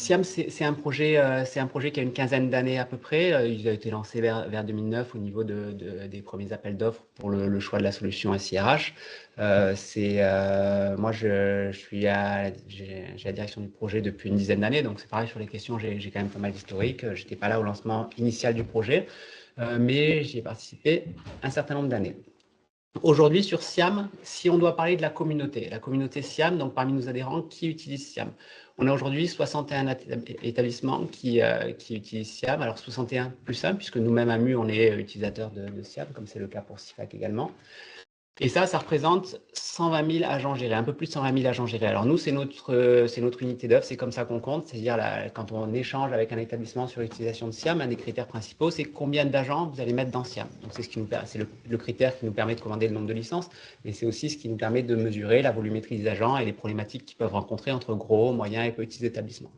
Siam, c'est un projet qui a une quinzaine d'années à peu près. Il a été lancé vers 2009 au niveau des premiers appels d'offres pour le choix de la solution SIRH. Moi, j'ai la direction du projet depuis une dizaine d'années, donc c'est pareil sur les questions, j'ai quand même pas mal d'historique. Je n'étais pas là au lancement initial du projet, mais j'y ai participé un certain nombre d'années. Aujourd'hui, sur Siam, si on doit parler de la communauté Siam, donc parmi nos adhérents, qui utilisent Siam? On a aujourd'hui 61 établissements qui utilisent Siam. Alors 61 plus 1, puisque nous-mêmes à MU, on est utilisateurs de Siam, comme c'est le cas pour SIFAC également. Et ça représente 120 000 agents gérés, un peu plus de 120 000 agents gérés. Alors nous, c'est notre unité d'œuvre, c'est comme ça qu'on compte. C'est-à-dire, quand on échange avec un établissement sur l'utilisation de Siam, un des critères principaux, c'est combien d'agents vous allez mettre dans Siam. Donc c'est le critère qui nous permet de commander le nombre de licences, mais c'est aussi ce qui nous permet de mesurer la volumétrie des agents et les problématiques qu'ils peuvent rencontrer entre gros, moyens et petits établissements.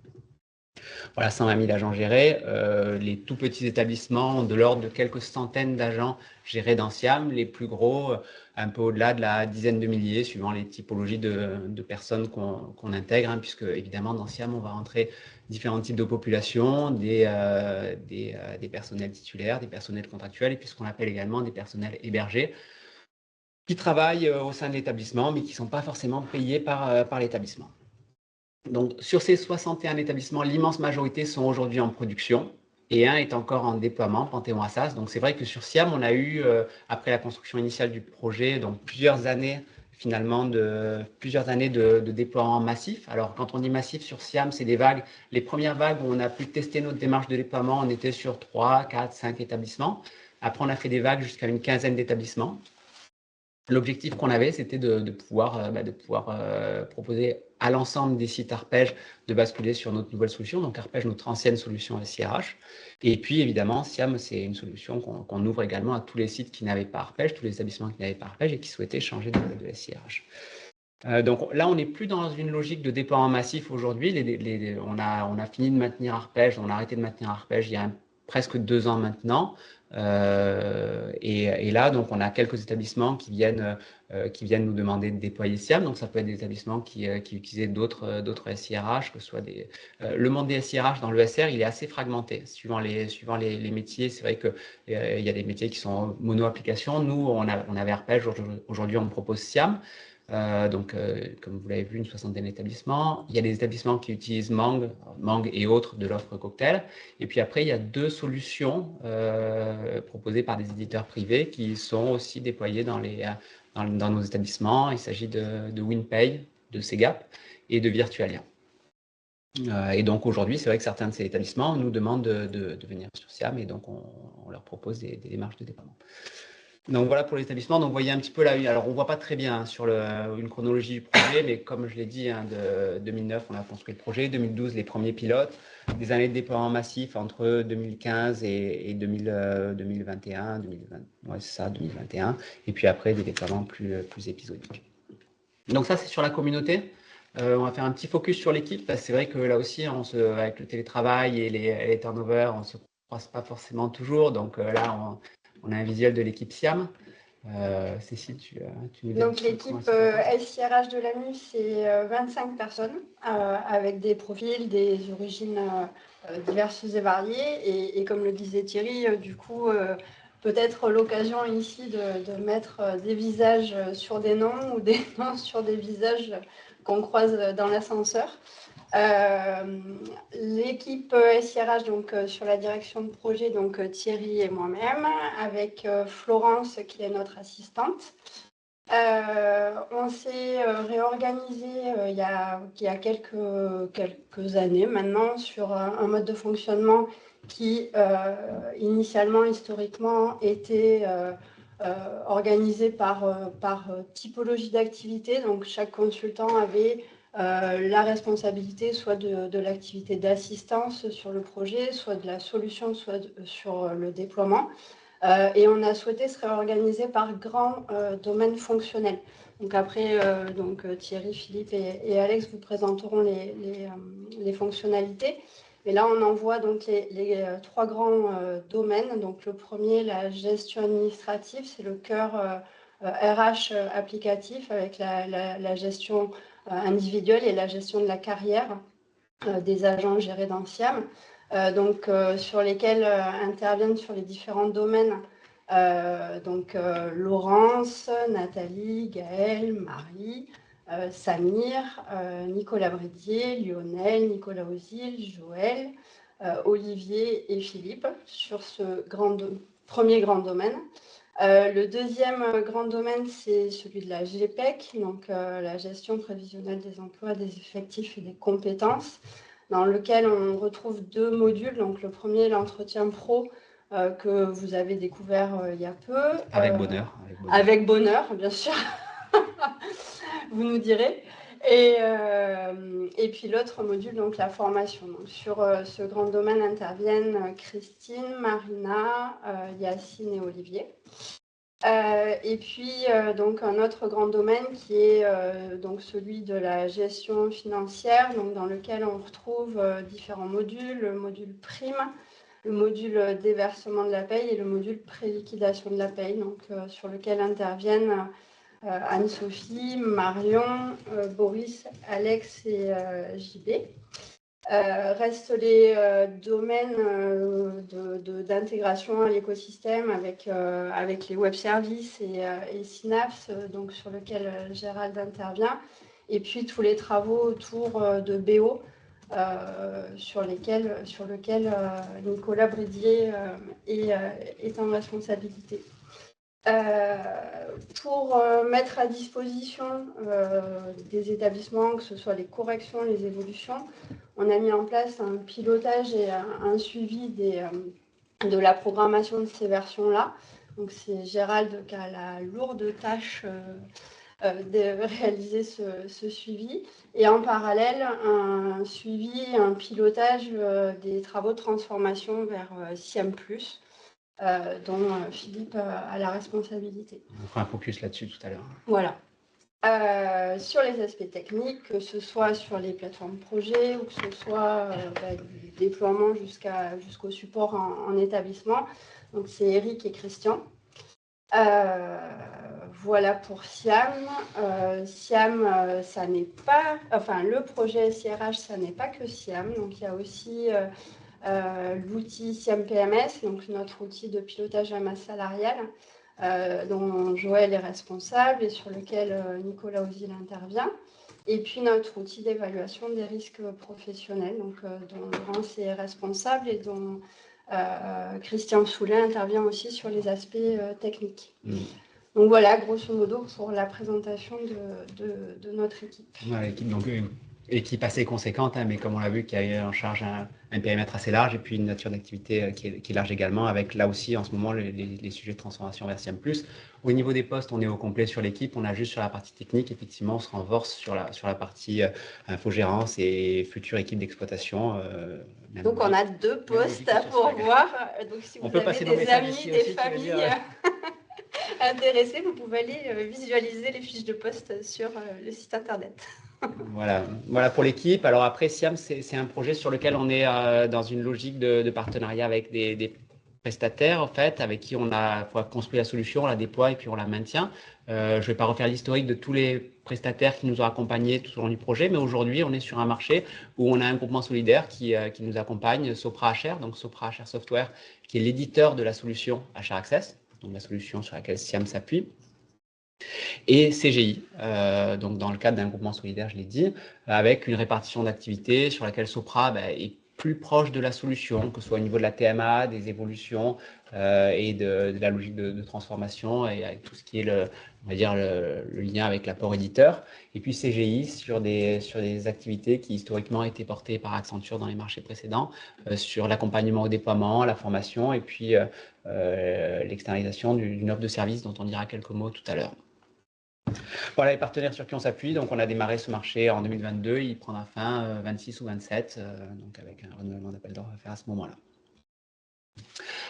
Voilà, 120 000 agents gérés. Les tout petits établissements ont de l'ordre de quelques centaines d'agents gérés dans Siam. Les plus gros, un peu au-delà de la dizaine de milliers, suivant les typologies de personnes qu'on intègre, hein, puisque évidemment dans Siam, on va rentrer différents types de populations, des personnels titulaires, des personnels contractuels, et puis ce qu'on appelle également des personnels hébergés, qui travaillent au sein de l'établissement, mais qui ne sont pas forcément payés par l'établissement. Donc, sur ces 61 établissements, l'immense majorité sont aujourd'hui en production et un est encore en déploiement, Panthéon Assas. Donc, c'est vrai que sur Siam, on a eu, après la construction initiale du projet, donc plusieurs années finalement de déploiement massif. Alors, quand on dit massif sur Siam, c'est des vagues. Les premières vagues où on a pu tester notre démarche de déploiement, on était sur 3, 4, 5 établissements. Après, on a fait des vagues jusqu'à une quinzaine d'établissements. L'objectif qu'on avait, c'était de pouvoir proposer à l'ensemble des sites Arpège de basculer sur notre nouvelle solution, donc Arpège, notre ancienne solution SIRH. Et puis, évidemment, Siam, c'est une solution qu'on ouvre également à tous les sites qui n'avaient pas Arpège, tous les établissements qui n'avaient pas Arpège et qui souhaitaient changer de SIRH. Donc là, on n'est plus dans une logique de déploiement massif aujourd'hui. On a fini de maintenir Arpège, on a arrêté de maintenir Arpège il y a presque 2 ans maintenant. Et là, donc, on a quelques établissements qui viennent nous demander de déployer Siam. Donc, ça peut être des établissements qui utilisaient d'autres SIRH, que ce soit le monde des SIRH dans le SR, il est assez fragmenté. Suivant les métiers, c'est vrai qu'il y a des métiers qui sont mono-applications. Nous, on avait Arpège, aujourd'hui, on propose Siam. Comme vous l'avez vu, une soixantaine d'établissements. Il y a des établissements qui utilisent Mang et autres de l'offre cocktail. Et puis après, il y a 2 solutions proposées par des éditeurs privés qui sont aussi déployées dans nos établissements. Il s'agit de WinPay, de Segap et de Virtualia. Et donc aujourd'hui, c'est vrai que certains de ces établissements nous demandent de venir sur Siam et donc on leur propose des démarches de déploiement. Donc voilà pour l'établissement. Donc vous voyez un petit peu là. Alors on ne voit pas très bien sur une chronologie du projet, mais comme je l'ai dit, de 2009, on a construit le projet. 2012, les premiers pilotes. Des années de déploiement massif entre 2015 et 2021. 2021. Et puis après, des déploiements plus épisodiques. Donc ça, c'est sur la communauté. On va faire un petit focus sur l'équipe, parce que c'est vrai que là aussi, avec le télétravail et les turnovers, on ne se croise pas forcément toujours. Donc là, on a un visuel de l'équipe Siam. Cécile, tu nous dis. Donc l'équipe SIRH de l'AMU, c'est 25 personnes avec des profils, des origines diverses et variées. Et comme le disait Thierry, du coup, peut-être l'occasion ici de mettre des visages sur des noms ou des noms sur des visages qu'on croise dans l'ascenseur. L'équipe SIRH, donc sur la direction de projet, donc Thierry et moi-même, avec Florence qui est notre assistante. On s'est réorganisé il y a quelques années maintenant sur un mode de fonctionnement qui initialement, historiquement, était organisé par typologie d'activité. Donc chaque consultant avait la responsabilité soit de l'activité d'assistance sur le projet, soit de la solution, soit sur le déploiement. Et on a souhaité se réorganiser par grands domaines fonctionnels. Donc après, Thierry, Philippe et Alex vous présenteront les fonctionnalités. Mais là, on en voit donc les 3 grands domaines. Donc le premier, la gestion administrative, c'est le cœur RH applicatif avec la gestion individuelle et la gestion de la carrière. des agents gérés dans SIAM, sur lesquels interviennent sur les différents domaines Laurence, Nathalie, Gaëlle, Marie, Samir, Nicolas Brédier, Lionel, Nicolas Ozil, Joël, Olivier et Philippe sur ce premier grand domaine. Le deuxième grand domaine, c'est celui de la GPEC, donc la gestion prévisionnelle des emplois, des effectifs et des compétences, dans lequel on retrouve 2 modules. Donc le premier, l'entretien pro, que vous avez découvert il y a peu. Avec bonheur. Avec bonheur, bien sûr. Vous nous direz. Et puis l'autre module, donc la formation. Donc, sur ce grand domaine interviennent Christine, Marina, Yacine et Olivier. Et puis donc un autre grand domaine qui est donc celui de la gestion financière, donc dans lequel on retrouve différents modules, le module prime, le module déversement de la paye et le module pré-liquidation de la paye, donc sur lequel interviennent Anne-Sophie, Marion, Boris, Alex et JB. Restent les domaines d'intégration à l'écosystème avec les web services et Synapse, donc sur lequel Gérald intervient, et puis tous les travaux autour de BO sur lequel Nicolas Brédier est en responsabilité. Pour mettre à disposition des établissements, que ce soit les corrections, les évolutions, on a mis en place un pilotage et un suivi de la programmation de ces versions-là. Donc c'est Gérald qui a la lourde tâche de réaliser ce suivi. Et en parallèle, un suivi, un pilotage des travaux de transformation vers SIAM+, dont Philippe a la responsabilité. On fera un focus là-dessus tout à l'heure. Voilà. Sur les aspects techniques, que ce soit sur les plateformes projets ou que ce soit du déploiement jusqu'au support en établissement. Donc c'est Eric et Christian. Voilà pour SIAM. SIAM, ça n'est pas... Enfin, le projet SIRH, ça n'est pas que SIAM. Donc il y a aussi... l'outil SIAM PMS, donc notre outil de pilotage à masse salariale, dont Joël est responsable et sur lequel Nicolas Ozil intervient. Et puis notre outil d'évaluation des risques professionnels, donc, dont Laurence est responsable et dont Christian Soulet intervient aussi sur les aspects techniques. Donc voilà, grosso modo, pour la présentation de notre équipe. Ouais, l'équipe, donc équipe assez conséquente, mais comme on l'a vu, qui a en charge un périmètre assez large et puis une nature d'activité qui est large également, avec là aussi en ce moment les sujets de transformation vers SIAM+. Au niveau des postes, on est au complet sur l'équipe, on a juste sur la partie technique, effectivement, on se renforce sur la partie infogérance et future équipe d'exploitation. Donc on a 2 postes à pourvoir, donc si vous avez des amis, des familles intéressés, vous pouvez aller visualiser les fiches de poste sur le site internet. Voilà pour l'équipe. Alors après, SIAM, c'est un projet sur lequel on est dans une logique de partenariat avec des prestataires, en fait, avec qui on a construit la solution, on la déploie et puis on la maintient. Je ne vais pas refaire l'historique de tous les prestataires qui nous ont accompagnés tout au long du projet, mais aujourd'hui, on est sur un marché où on a un groupement solidaire qui nous accompagne, Sopra HR, donc Sopra HR Software, qui est l'éditeur de la solution HR Access, donc la solution sur laquelle SIAM s'appuie. Et CGI, donc dans le cadre d'un groupement solidaire, je l'ai dit, avec une répartition d'activités sur laquelle Sopra est plus proche de la solution, que ce soit au niveau de la TMA, des évolutions et de la logique de transformation et avec tout ce qui est on va dire le lien avec l'apport éditeur. Et puis CGI sur des activités qui historiquement étaient portées par Accenture dans les marchés précédents, sur l'accompagnement au déploiement, la formation et puis l'externalisation d'une offre de service dont on dira quelques mots tout à l'heure. Voilà les partenaires sur qui on s'appuie. Donc, on a démarré ce marché en 2022. Il prendra fin 26 ou 27, donc avec un renouvellement d'appel d'offres à faire à ce moment-là.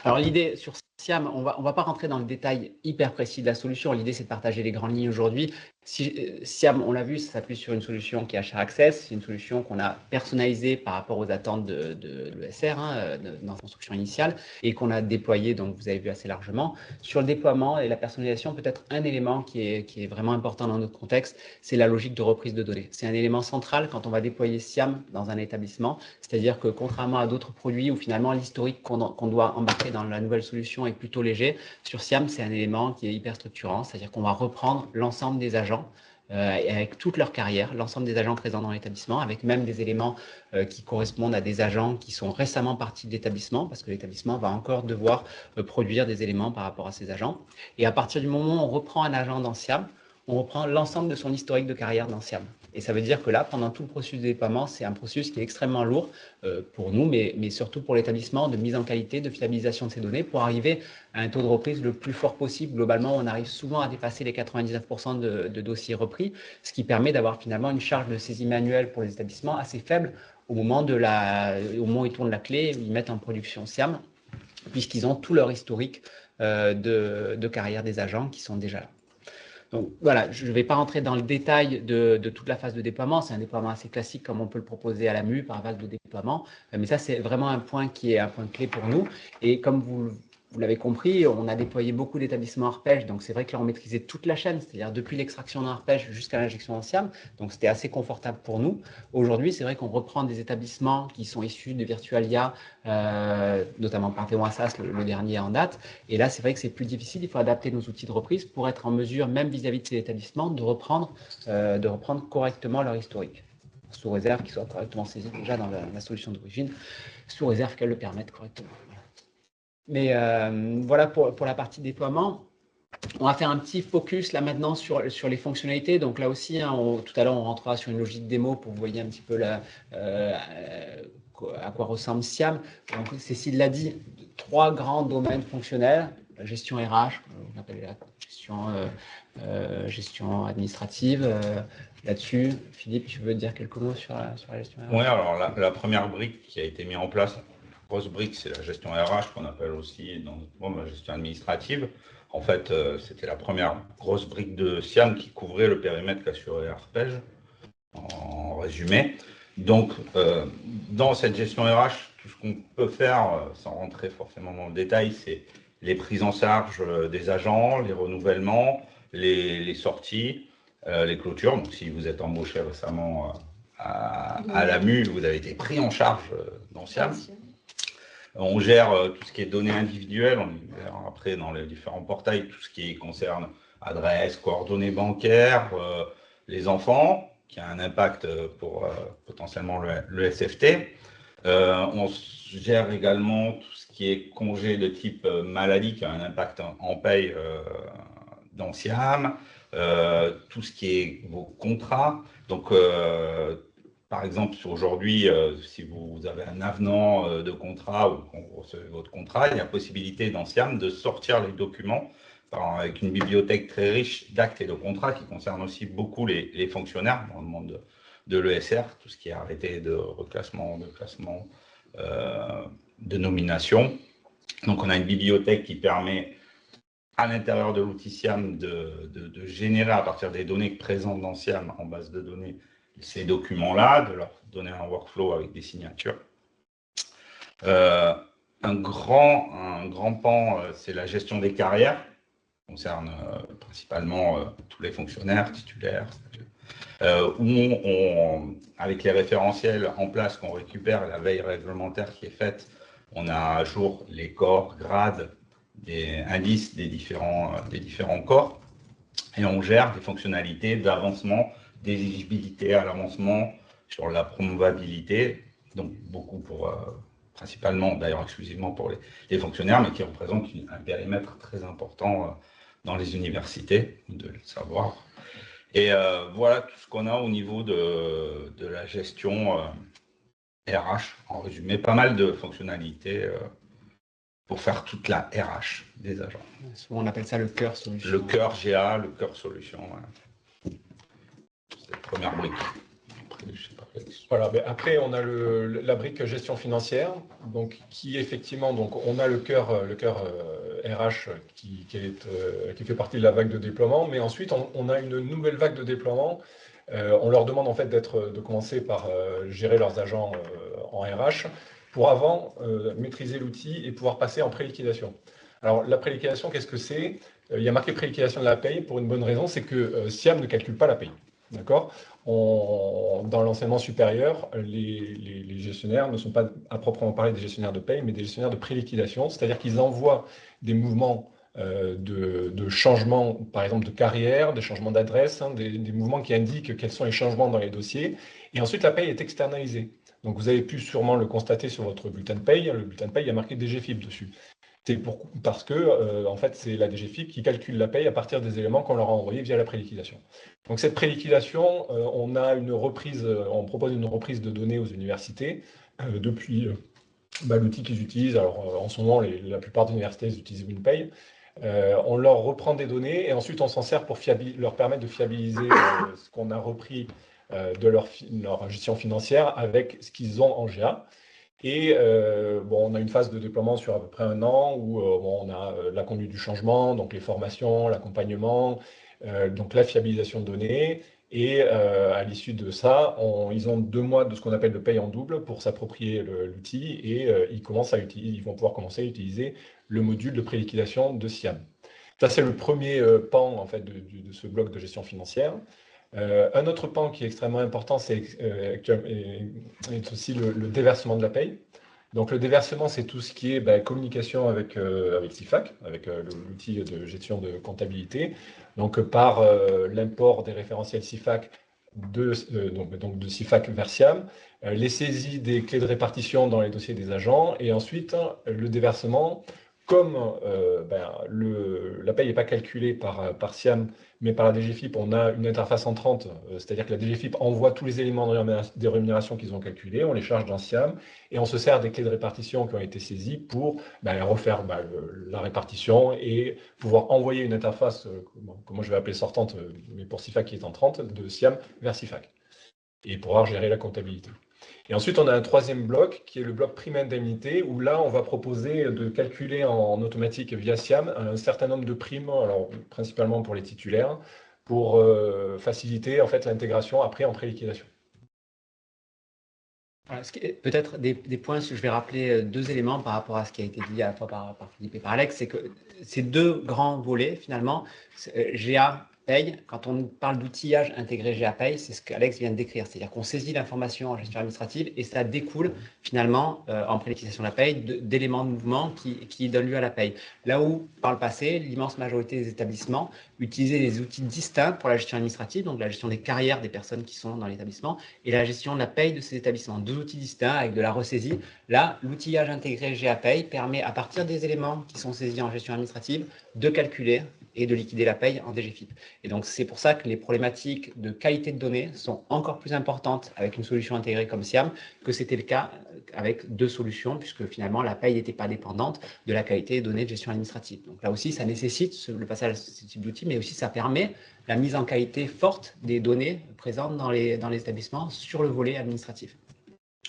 Alors, l'idée sur Siam, on va pas rentrer dans le détail hyper précis de la solution. L'idée, c'est de partager les grandes lignes aujourd'hui. Siam, on l'a vu, ça s'appuie sur une solution qui est HR Access. C'est une solution qu'on a personnalisée par rapport aux attentes de l'ESR, dans la construction initiale, et qu'on a déployée, donc vous avez vu assez largement. Sur le déploiement et la personnalisation, peut-être un élément qui est vraiment important dans notre contexte, c'est la logique de reprise de données. C'est un élément central quand on va déployer Siam dans un établissement. C'est-à-dire que contrairement à d'autres produits où finalement l'historique qu'on doit embarquer dans la nouvelle solution est plutôt léger, sur Siam, c'est un élément qui est hyper structurant. C'est-à-dire qu'on va reprendre l'ensemble des agents et avec toute leur carrière, l'ensemble des agents présents dans l'établissement, avec même des éléments qui correspondent à des agents qui sont récemment partis de l'établissement, parce que l'établissement va encore devoir produire des éléments par rapport à ces agents. Et à partir du moment où on reprend un agent dans Siam, on reprend l'ensemble de son historique de carrière dans Siam. Et ça veut dire que là, pendant tout le processus de déploiement, c'est un processus qui est extrêmement lourd pour nous, mais surtout pour l'établissement, de mise en qualité, de fiabilisation de ces données, pour arriver à un taux de reprise le plus fort possible. Globalement, on arrive souvent à dépasser les 99% de dossiers repris, ce qui permet d'avoir finalement une charge de saisie manuelle pour les établissements assez faible au moment où ils tournent la clé, ils mettent en production Siam, puisqu'ils ont tout leur historique de carrière des agents qui sont déjà là. Donc voilà, je ne vais pas rentrer dans le détail de toute la phase de déploiement. C'est un déploiement assez classique comme on peut le proposer à la MU par vague de déploiement. Mais ça, c'est vraiment un point qui est un point clé pour nous. Et comme vous l'avez compris, on a déployé beaucoup d'établissements arpèges. Donc c'est vrai que là, on maîtrisait toute la chaîne, c'est-à-dire depuis l'extraction d'un arpège jusqu'à l'injection en Siam. Donc c'était assez confortable pour nous. Aujourd'hui, c'est vrai qu'on reprend des établissements qui sont issus de Virtualia, notamment Panthéon Assas, le dernier en date. Et là, c'est vrai que c'est plus difficile. Il faut adapter nos outils de reprise pour être en mesure, même vis-à-vis de ces établissements, de reprendre correctement leur historique, sous réserve qu'ils soient correctement saisis déjà dans la solution d'origine, sous réserve qu'elle le permette correctement. Mais voilà pour la partie déploiement. On va faire un petit focus là maintenant sur les fonctionnalités. Donc là aussi, tout à l'heure, on rentrera sur une logique démo pour vous voyez un petit peu à quoi ressemble Siam. Donc, Cécile l'a dit, 3 grands domaines fonctionnels. La gestion RH, on appelle la gestion administrative. Là-dessus, Philippe, tu veux dire quelques mots sur la gestion RH? Oui, alors la première brique qui a été mise en place, la grosse brique, c'est la gestion RH qu'on appelle aussi dans notre monde la gestion administrative. En fait, c'était la première grosse brique de Siam qui couvrait le périmètre qu'assurait Arpège, en résumé. Donc, dans cette gestion RH, tout ce qu'on peut faire, sans rentrer forcément dans le détail, c'est les prises en charge des agents, les renouvellements, les sorties, les clôtures. Donc, si vous êtes embauché récemment à la MU, vous avez été pris en charge dans Siam. On gère tout ce qui est données individuelles, on gère après dans les différents portails tout ce qui concerne adresse, coordonnées bancaires, les enfants, qui a un impact pour potentiellement le SFT. On gère également tout ce qui est congé de type maladie, qui a un impact en paye dans Siam, tout ce qui est vos contrats. Donc, par exemple, aujourd'hui, si vous avez un avenant de contrat ou qu'on recevez votre contrat, il y a possibilité dans Siam de sortir les documents avec une bibliothèque très riche d'actes et de contrats qui concerne aussi beaucoup les fonctionnaires dans le monde de l'ESR, tout ce qui est arrêté de reclassement, de classement, de nomination. Donc, on a une bibliothèque qui permet à l'intérieur de l'outil Siam de générer à partir des données présentes dans Siam en base de données ces documents-là, de leur donner un workflow avec des signatures. Un grand pan, c'est la gestion des carrières, qui concerne principalement tous les fonctionnaires titulaires, où avec les référentiels en place qu'on récupère, la veille réglementaire qui est faite, on a à jour les corps, grades, des indices des différents corps, et on gère des fonctionnalités d'avancement, d'éligibilité à l'avancement, sur la promovabilité, donc beaucoup principalement, d'ailleurs exclusivement pour les fonctionnaires, mais qui représentent un périmètre très important dans les universités, de le savoir. Et voilà tout ce qu'on a au niveau de la gestion RH, en résumé, pas mal de fonctionnalités pour faire toute la RH des agents. Souvent, on appelle ça le cœur solution. Le cœur GA, le cœur solution. Ouais. C'est la première brique. après, je sais pas. Voilà, mais après, on a la brique gestion financière, donc, qui effectivement, donc, on a le cœur RH qui fait partie de la vague de déploiement, mais ensuite, on a une nouvelle vague de déploiement. On leur demande en fait de commencer par gérer leurs agents en RH pour avant maîtriser l'outil et pouvoir passer en pré-liquidation. Alors, la pré-liquidation, qu'est-ce que c'est? Il y a marqué pré-liquidation de la paye pour une bonne raison, c'est que SIAM ne calcule pas la paye. D'accord? Dans l'enseignement supérieur, les gestionnaires ne sont pas à proprement parler des gestionnaires de paye, mais des gestionnaires de pré-liquidation, c'est-à-dire qu'ils envoient des mouvements de changement, par exemple de carrière, des changements d'adresse, hein, des mouvements qui indiquent quels sont les changements dans les dossiers, et ensuite la paye est externalisée. Donc vous avez pu sûrement le constater sur votre bulletin de paye, le bulletin de paye, il y a marqué DGFIP dessus. C'est parce que, en fait, c'est la DGFIP qui calcule la paye à partir des éléments qu'on leur a envoyés via la préliquidation. Donc, cette préliquidation, on propose une reprise de données aux universités depuis l'outil qu'ils utilisent. Alors, en ce moment, la plupart des universités utilisent WinPay. On leur reprend des données et ensuite, on s'en sert pour leur permettre de fiabiliser ce qu'on a repris de leur gestion financière avec ce qu'ils ont en GA. Et on a une phase de déploiement sur à peu près 1 an où on a la conduite du changement, donc les formations, l'accompagnement, donc la fiabilisation de données. Et à l'issue de ça, ils ont 2 mois de ce qu'on appelle le paye en double pour s'approprier l'outil et ils vont pouvoir commencer à utiliser le module de préliquidation de SIAM. Ça, c'est le premier pan en fait, de ce bloc de gestion financière. Un autre pan qui est extrêmement important, c'est aussi le déversement de la paye. Donc le déversement, c'est tout ce qui est communication avec CIFAC, avec l'outil de gestion de comptabilité. Donc par l'import des référentiels CIFAC de CIFAC vers SIAM, les saisies des clés de répartition dans les dossiers des agents, et ensuite le déversement. Comme la paye n'est pas calculée par SIAM, mais par la DGFIP, on a une interface entrante, c'est-à-dire que la DGFIP envoie tous les éléments des rémunérations qu'ils ont calculés, on les charge dans SIAM, et on se sert des clés de répartition qui ont été saisies pour refaire la répartition et pouvoir envoyer une interface, que moi je vais appeler sortante, mais pour CIFAC qui est entrante, de SIAM vers CIFAC, et pouvoir gérer la comptabilité. Et ensuite, on a un troisième bloc qui est le bloc prime indemnité, où là, on va proposer de calculer en automatique via SIAM un certain nombre de primes, alors principalement pour les titulaires, pour faciliter en fait l'intégration après en pré-liquidation. Voilà, peut-être des points, je vais rappeler 2 éléments par rapport à ce qui a été dit à la fois par Philippe et par Alex, c'est que ces 2 grands volets, finalement, GA Paye, quand on parle d'outillage intégré GA Paye, c'est ce qu'Alex vient de décrire, c'est-à-dire qu'on saisit l'information en gestion administrative et ça découle finalement en préliquidation de la paye d'éléments de mouvement qui donnent lieu à la paye. Là où, par le passé, l'immense majorité des établissements utilisaient des outils distincts pour la gestion administrative, donc la gestion des carrières des personnes qui sont dans l'établissement et la gestion de la paye de ces établissements. 2 outils distincts avec de la ressaisie. Là, l'outillage intégré GA Paye permet, à partir des éléments qui sont saisis en gestion administrative, de calculer et de liquider la paye en DGFIP. Et donc, c'est pour ça que les problématiques de qualité de données sont encore plus importantes avec une solution intégrée comme SIAM que c'était le cas avec 2 solutions, puisque finalement, la paye n'était pas dépendante de la qualité des données de gestion administrative. Donc là aussi, ça nécessite le passage à ce type d'outils, mais aussi ça permet la mise en qualité forte des données présentes dans les établissements sur le volet administratif.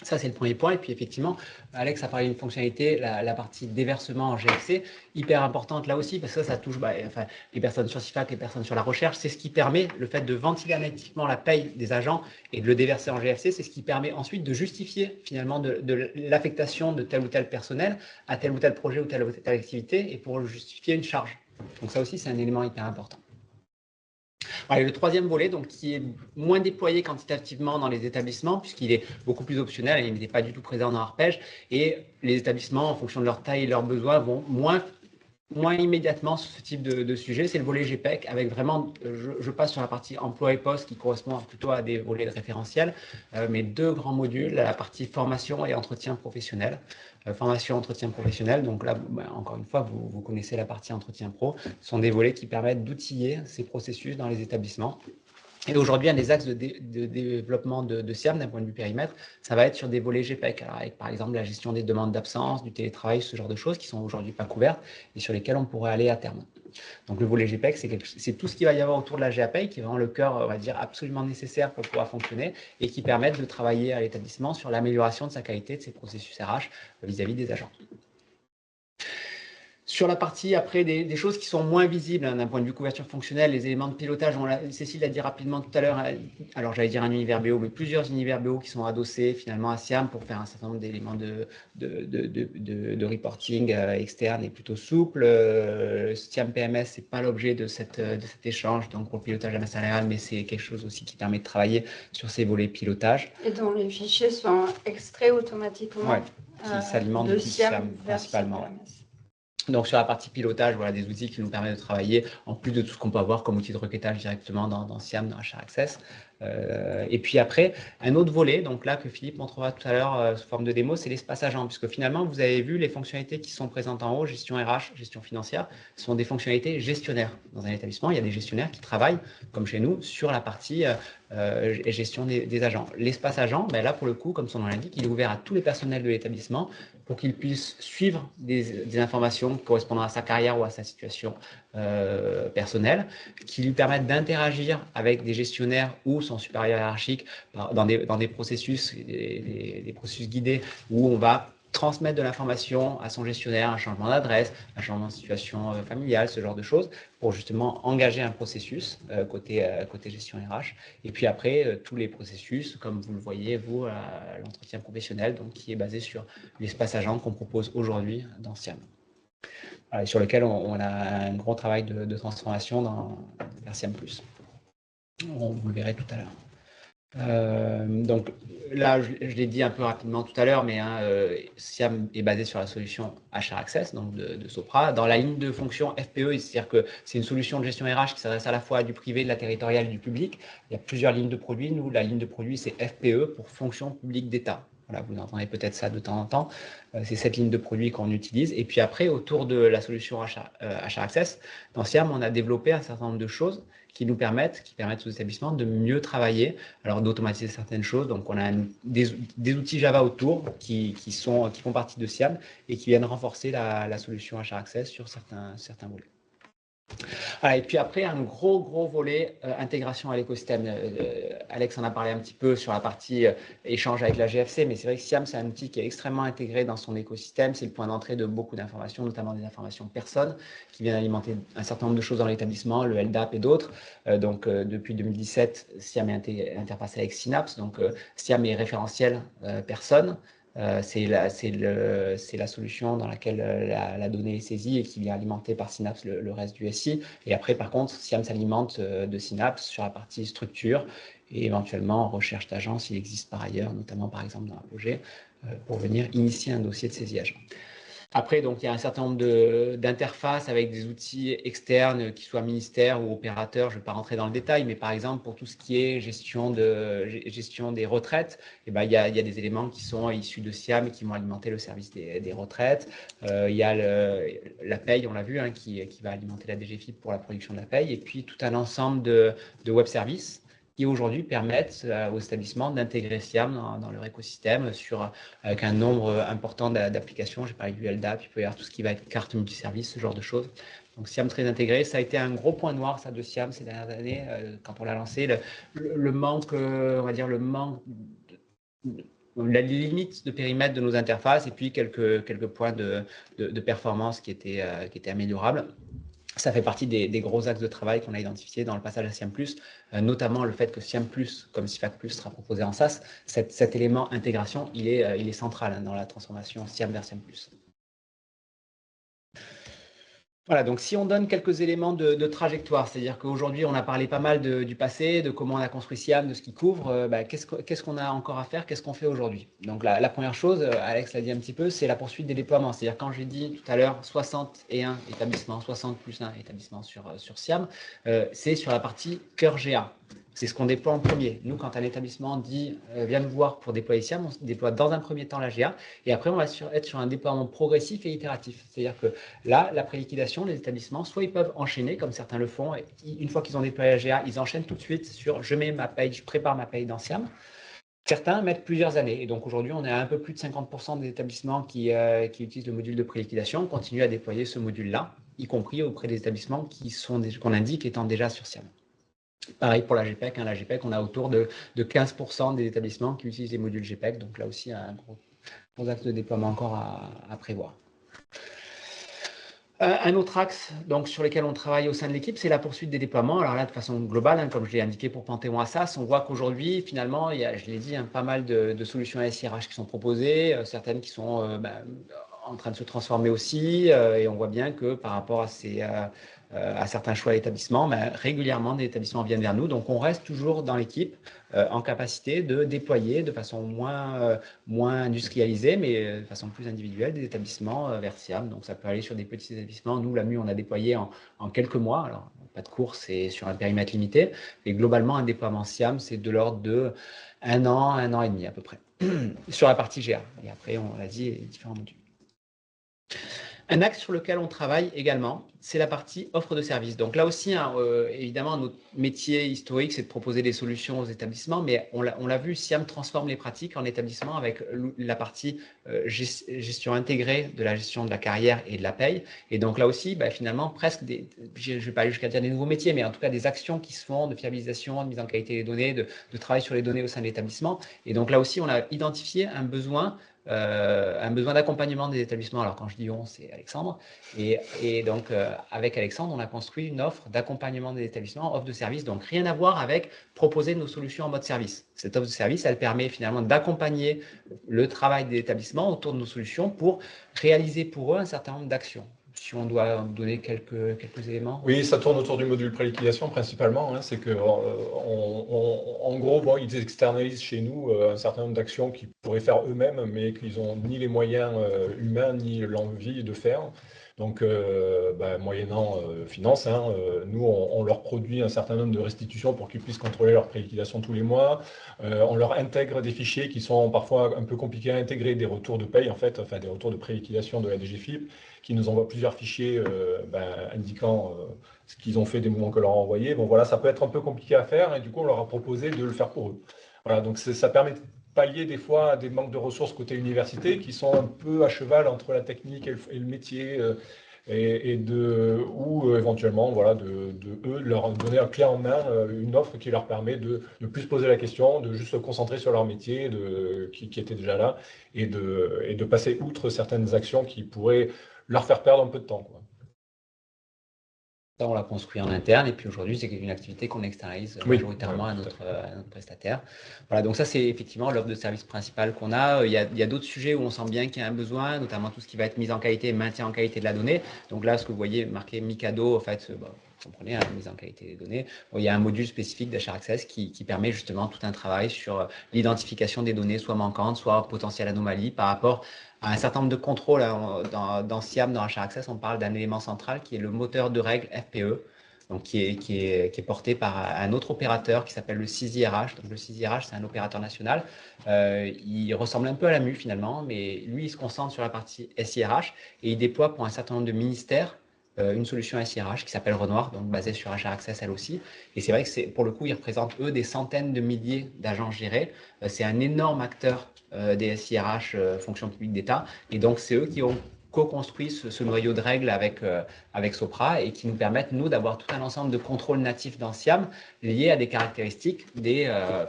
Ça, c'est le premier point. Et puis, effectivement, Alex a parlé d'une fonctionnalité, la partie déversement en GFC, hyper importante là aussi, parce que ça touche les personnes sur CIFAC, les personnes sur la recherche. C'est ce qui permet, le fait de ventiler analytiquement la paye des agents et de le déverser en GFC, c'est ce qui permet ensuite de justifier finalement de l'affectation de tel ou tel personnel à tel ou tel projet ou telle activité et pour justifier une charge. Donc ça aussi, c'est un élément hyper important. Voilà, le troisième volet, donc, qui est moins déployé quantitativement dans les établissements, puisqu'il est beaucoup plus optionnel et il n'est pas du tout présent dans Arpège. Et les établissements, en fonction de leur taille et leurs besoins, vont moins immédiatement sur ce type de sujet. C'est le volet GPEC, avec vraiment, je passe sur la partie emploi et poste, qui correspond plutôt à des volets de référentiel, mais 2 grands modules, la partie formation et entretien professionnel. Formation, entretien professionnel, donc là, encore une fois, vous connaissez la partie entretien pro, ce sont des volets qui permettent d'outiller ces processus dans les établissements. Et aujourd'hui, un des axes de développement de SIAM, d'un point de vue périmètre, ça va être sur des volets GPEC, alors avec par exemple la gestion des demandes d'absence, du télétravail, ce genre de choses qui sont aujourd'hui pas couvertes et sur lesquelles on pourrait aller à terme. Donc le volet GPEC, c'est tout ce qu'il va y avoir autour de la GAPay qui est vraiment le cœur, on va dire, absolument nécessaire pour pouvoir fonctionner et qui permettent de travailler à l'établissement sur l'amélioration de sa qualité, de ses processus RH vis-à-vis des agents. Sur la partie, après, des choses qui sont moins visibles d'un point de vue couverture fonctionnelle, les éléments de pilotage, Cécile l'a dit rapidement tout à l'heure, alors j'allais dire un univers BO, mais plusieurs univers BO qui sont adossés finalement à SIAM pour faire un certain nombre d'éléments de reporting externe et plutôt souple. SIAM PMS, ce n'est pas l'objet de cet échange, donc pour le pilotage de la masse salariale, mais c'est quelque chose aussi qui permet de travailler sur ces volets pilotage. Et dont les fichiers sont extraits automatiquement qui s'alimentent de du SIAM principalement. Donc, sur la partie pilotage, voilà, des outils qui nous permettent de travailler, en plus de tout ce qu'on peut avoir comme outil de requêtage directement dans SIAM, dans HR Access. Et puis après, un autre volet, donc là, que Philippe montrera tout à l'heure sous forme de démo, c'est l'espace agent, puisque finalement, vous avez vu les fonctionnalités qui sont présentes en haut, gestion RH, gestion financière, sont des fonctionnalités gestionnaires. Dans un établissement, il y a des gestionnaires qui travaillent, comme chez nous, sur la partie gestion des agents. L'espace agent, ben là, pour le coup, comme son nom l'indique, il est ouvert à tous les personnels de l'établissement pour qu'ils puissent suivre des informations correspondant à sa carrière ou à sa situation personnelle, qui lui permettent d'interagir avec des gestionnaires ou son supérieur hiérarchique dans des processus, des processus guidés où on va transmettre de l'information à son gestionnaire, un changement d'adresse, un changement de situation familiale, ce genre de choses, pour justement engager un processus côté gestion RH. Et puis après, tous les processus, comme vous le voyez, vous, l'entretien professionnel, donc qui est basé sur l'espace agent qu'on propose aujourd'hui dans SIAM. Et sur lequel on a un gros travail de transformation vers SIAM+. Vous le verrez tout à l'heure. Donc là, je l'ai dit un peu rapidement tout à l'heure, mais SIAM est basé sur la solution HR Access, donc de Sopra. Dans la ligne de fonction FPE, c'est-à-dire que c'est une solution de gestion RH qui s'adresse à la fois à du privé, de la territoriale et du public. Il y a plusieurs lignes de produits. Nous, la ligne de produits, c'est FPE pour fonction publique d'État. Voilà, vous entendez peut-être ça de temps en temps. C'est cette ligne de produits qu'on utilise. Et puis après, autour de la solution HR Access, dans SIAM, on a développé un certain nombre de choses qui permettent aux établissements de mieux travailler, alors d'automatiser certaines choses. Donc, on a des outils Java autour qui font partie de SIAM et qui viennent renforcer la solution HR Access sur certains volets. Voilà, et puis après, un gros volet intégration à l'écosystème. Alex en a parlé un petit peu sur la partie échange avec la GFC, mais c'est vrai que SIAM, c'est un outil qui est extrêmement intégré dans son écosystème. C'est le point d'entrée de beaucoup d'informations, notamment des informations personnes, qui viennent alimenter un certain nombre de choses dans l'établissement, le LDAP et d'autres. Depuis 2017, SIAM est interfacé avec Synapse. Donc, SIAM est référentiel personne. C'est la solution dans laquelle la donnée est saisie et qui vient alimenter par Synapse le reste du SI. Et après, par contre, SIAM s'alimente de Synapse sur la partie structure et éventuellement recherche d'agents s'il existe par ailleurs, notamment par exemple dans un projet, pour venir initier un dossier de saisie agent. Après, donc, il y a un certain nombre d'interfaces avec des outils externes, qui soient ministères ou opérateurs. Je ne vais pas rentrer dans le détail, mais par exemple, pour tout ce qui est gestion des retraites, il y a des éléments qui sont issus de SIAM et qui vont alimenter le service des retraites. Il y a la paye, on l'a vu, qui va alimenter la DGFiP pour la production de la paye. Et puis, tout un ensemble de web services qui aujourd'hui permettent aux établissements d'intégrer SIAM dans leur écosystème avec un nombre important d'applications. J'ai parlé du LDAP, il peut y avoir tout ce qui va être carte multiservice, ce genre de choses. Donc SIAM très intégré, ça a été un gros point noir ça de SIAM ces dernières années quand on l'a lancé. Le manque, on va dire la limite de périmètre de nos interfaces et puis quelques points de performance qui étaient améliorables. Ça fait partie des gros axes de travail qu'on a identifiés dans le passage à SIAM+, notamment le fait que SIAM+, comme SIFAC+, sera proposé en SaaS. Cet élément intégration, il est central dans la transformation SIAM vers SIAM+. Voilà, donc si on donne quelques éléments de trajectoire, c'est-à-dire qu'aujourd'hui, on a parlé pas mal du passé, de comment on a construit SIAM, de ce qu'il couvre, qu'est-ce qu'on a encore à faire, qu'est-ce qu'on fait aujourd'hui? Donc la première chose, Alex l'a dit un petit peu, c'est la poursuite des déploiements. C'est-à-dire quand j'ai dit tout à l'heure 61 établissements, 60 plus 1 établissements sur SIAM, c'est sur la partie cœur GA. C'est ce qu'on déploie en premier. Nous, quand un établissement dit « viens nous voir pour déployer SIAM », on déploie dans un premier temps la GA et après, on va être sur un déploiement progressif et itératif. C'est-à-dire que là, la préliquidation, les établissements, soit ils peuvent enchaîner, comme certains le font, et une fois qu'ils ont déployé la GA, ils enchaînent tout de suite sur « je mets ma paye, je prépare ma paye dans SIAM ». Certains mettent plusieurs années. Et donc aujourd'hui, on est à un peu plus de 50% des établissements qui utilisent le module de préliquidation, continuent à déployer ce module-là. y compris auprès des établissements qu'on indique étant déjà sur SIAM. Pareil pour la GPEC. La GPEC, on a autour de 15% des établissements qui utilisent les modules GPEC. Donc là aussi, un gros axe de déploiement encore à prévoir. Un autre axe donc, sur lequel on travaille au sein de l'équipe, c'est la poursuite des déploiements. Alors là, de façon globale, comme je l'ai indiqué pour Panthéon Assas, on voit qu'aujourd'hui, finalement, il y a, je l'ai dit, pas mal de solutions SIRH qui sont proposées, certaines qui sont en train de se transformer aussi, et on voit bien que par rapport à certains choix d'établissements, régulièrement des établissements viennent vers nous. Donc on reste toujours dans l'équipe en capacité de déployer de façon moins industrialisée, mais de façon plus individuelle, des établissements vers SIAM. Donc ça peut aller sur des petits établissements. Nous, l'AMU, on a déployé en quelques mois. Alors pas de course et sur un périmètre limité. Mais globalement, un déploiement SIAM, c'est de l'ordre de 1 an et demi à peu près, sur la partie GA. Et après, on l'a dit, les différents modules. Un axe sur lequel on travaille également, c'est la partie offre de services. Donc là aussi, évidemment, notre métier historique, c'est de proposer des solutions aux établissements, mais on l'a vu, SIAM transforme les pratiques en établissement avec la partie gestion intégrée de la gestion de la carrière et de la paye. Et donc là aussi, finalement, presque je ne vais pas aller jusqu'à dire des nouveaux métiers, mais en tout cas des actions qui se font de fiabilisation, de mise en qualité des données, de travail sur les données au sein de l'établissement. Et donc là aussi, on a identifié un besoin d'accompagnement des établissements. Alors quand je dis on, c'est Alexandre. Et donc avec Alexandre, on a construit une offre d'accompagnement des établissements, offre de service, donc rien à voir avec proposer nos solutions en mode service. Cette offre de service, elle permet finalement d'accompagner le travail des établissements autour de nos solutions pour réaliser pour eux un certain nombre d'actions. Si on doit donner quelques éléments. Oui, ça tourne autour du module pré-liquidation principalement. C'est que, en gros, ils externalisent chez nous un certain nombre d'actions qu'ils pourraient faire eux-mêmes, mais qu'ils n'ont ni les moyens humains ni l'envie de faire. Donc, moyennant finance, nous, on leur produit un certain nombre de restitutions pour qu'ils puissent contrôler leur pré-liquidation tous les mois. On leur intègre des fichiers qui sont parfois un peu compliqués à intégrer, des retours de paye, en fait, des retours de pré-liquidation de la DGFiP, qui nous envoient plusieurs fichiers indiquant ce qu'ils ont fait des mouvements que leur a envoyés. Bon, voilà, ça peut être un peu compliqué à faire, et du coup, on leur a proposé de le faire pour eux. Voilà, donc ça permet de pallier des fois à des manques de ressources côté université qui sont un peu à cheval entre la technique et le métier, ou éventuellement de leur donner un clé en main, une offre qui leur permet de ne plus se poser la question, de juste se concentrer sur leur métier qui était déjà là, et de passer outre certaines actions qui pourraient leur faire perdre un peu de temps, quoi. Ça, on l'a construit en interne, et puis aujourd'hui, c'est une activité qu'on externalise majoritairement à notre prestataire. Voilà, donc ça, c'est effectivement l'offre de service principale qu'on a. Il y a d'autres sujets où on sent bien qu'il y a un besoin, notamment tout ce qui va être mise en qualité et maintien en qualité de la donnée. Donc là, ce que vous voyez marqué Mikado, en fait, vous comprenez, mise en qualité des données. Bon, il y a un module spécifique d'HR Access qui permet justement tout un travail sur l'identification des données, soit manquantes, soit potentielles anomalies par rapport à un certain nombre de contrôles. Dans SIAM, dans HR Access, on parle d'un élément central qui est le moteur de règles FPE, donc qui est porté par un autre opérateur qui s'appelle le CISI-RH. Donc le CISI-RH, c'est un opérateur national. Il ressemble un peu à l'AMU finalement, mais lui, il se concentre sur la partie SIRH et il déploie pour un certain nombre de ministères une solution SIRH qui s'appelle Renoir, donc basée sur HR Access elle aussi. Et c'est vrai que pour le coup, ils représentent eux des centaines de milliers d'agents gérés. C'est un énorme acteur des SIRH, fonction publique d'État. Et donc, c'est eux qui ont co-construit ce noyau de règles avec Sopra et qui nous permettent, nous, d'avoir tout un ensemble de contrôles natifs dans SIAM liés à des caractéristiques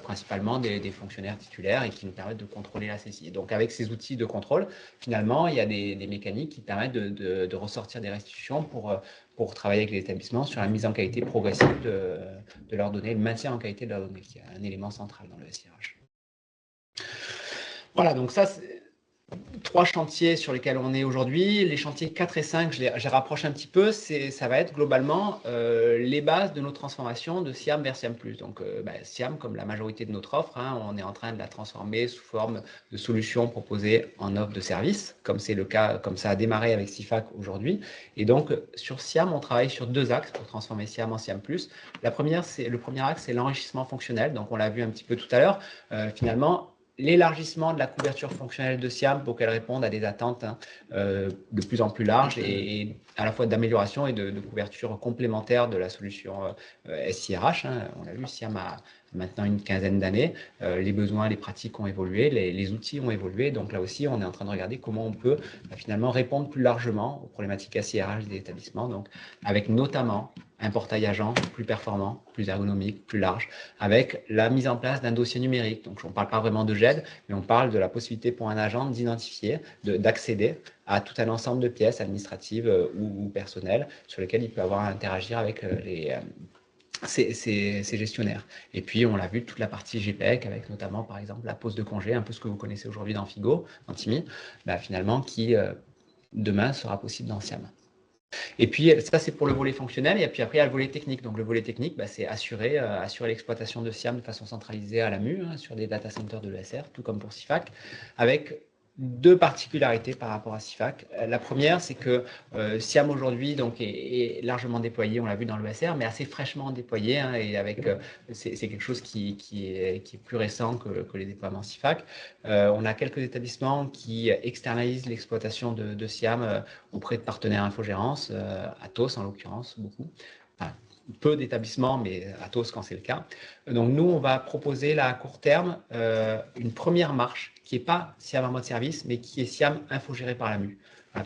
principalement des fonctionnaires titulaires et qui nous permettent de contrôler la saisie. Donc, avec ces outils de contrôle, finalement, il y a des mécaniques qui permettent de ressortir des restitutions pour travailler avec les établissements sur la mise en qualité progressive de leurs données, le maintien en qualité de leurs données, qui est un élément central dans le SIRH. Voilà, donc ça, c'est 3 chantiers sur lesquels on est aujourd'hui. Les chantiers 4 et 5, je les rapproche un petit peu. Ça va être globalement les bases de nos transformations de SIAM vers SIAM+. Donc, SIAM, comme la majorité de notre offre, on est en train de la transformer sous forme de solutions proposées en offre de service, comme c'est le cas, comme ça a démarré avec SIFAC aujourd'hui. Et donc, sur SIAM, on travaille sur 2 axes pour transformer SIAM en SIAM+. Le premier axe, c'est l'enrichissement fonctionnel. Donc, on l'a vu un petit peu tout à l'heure. Finalement, l'élargissement de la couverture fonctionnelle de SIAM pour qu'elle réponde à des attentes de plus en plus larges et à la fois d'amélioration et de couverture complémentaire de la solution SIRH. On l'a vu, SIAM a maintenant une quinzaine d'années. Les besoins, les pratiques ont évolué, les outils ont évolué. Donc là aussi, on est en train de regarder comment on peut finalement répondre plus largement aux problématiques SIRH des établissements. Donc avec notamment un portail agent plus performant, plus ergonomique, plus large, avec la mise en place d'un dossier numérique. Donc, on ne parle pas vraiment de GED, mais on parle de la possibilité pour un agent d'identifier, d'accéder à tout un ensemble de pièces administratives ou personnelles sur lesquelles il peut avoir à interagir avec ces gestionnaires. Et puis, on l'a vu, toute la partie GPEC, avec notamment, par exemple, la pose de congé, un peu ce que vous connaissez aujourd'hui dans Figo, dans Timi, finalement, qui, demain, sera possible dans SIAM. Et puis, ça, c'est pour le volet fonctionnel. Et puis après, il y a le volet technique. Donc, le volet technique, c'est assurer l'exploitation de SIAM de façon centralisée à l'AMU, sur des data centers de l'ESR, tout comme pour CIFAC, avec deux particularités par rapport à CIFAC. La première, c'est que SIAM aujourd'hui est largement déployé, on l'a vu dans l'ESR, mais assez fraîchement déployé, et avec c'est quelque chose qui est plus récent que les déploiements CIFAC. On a quelques établissements qui externalisent l'exploitation de SIAM auprès de partenaires infogérance, Atos en l'occurrence, beaucoup. Enfin, peu d'établissements, mais Atos quand c'est le cas. Donc nous, on va proposer là à court terme une première marche qui n'est pas SIAM en mode service, mais qui est SIAM infogéré par l'AMU.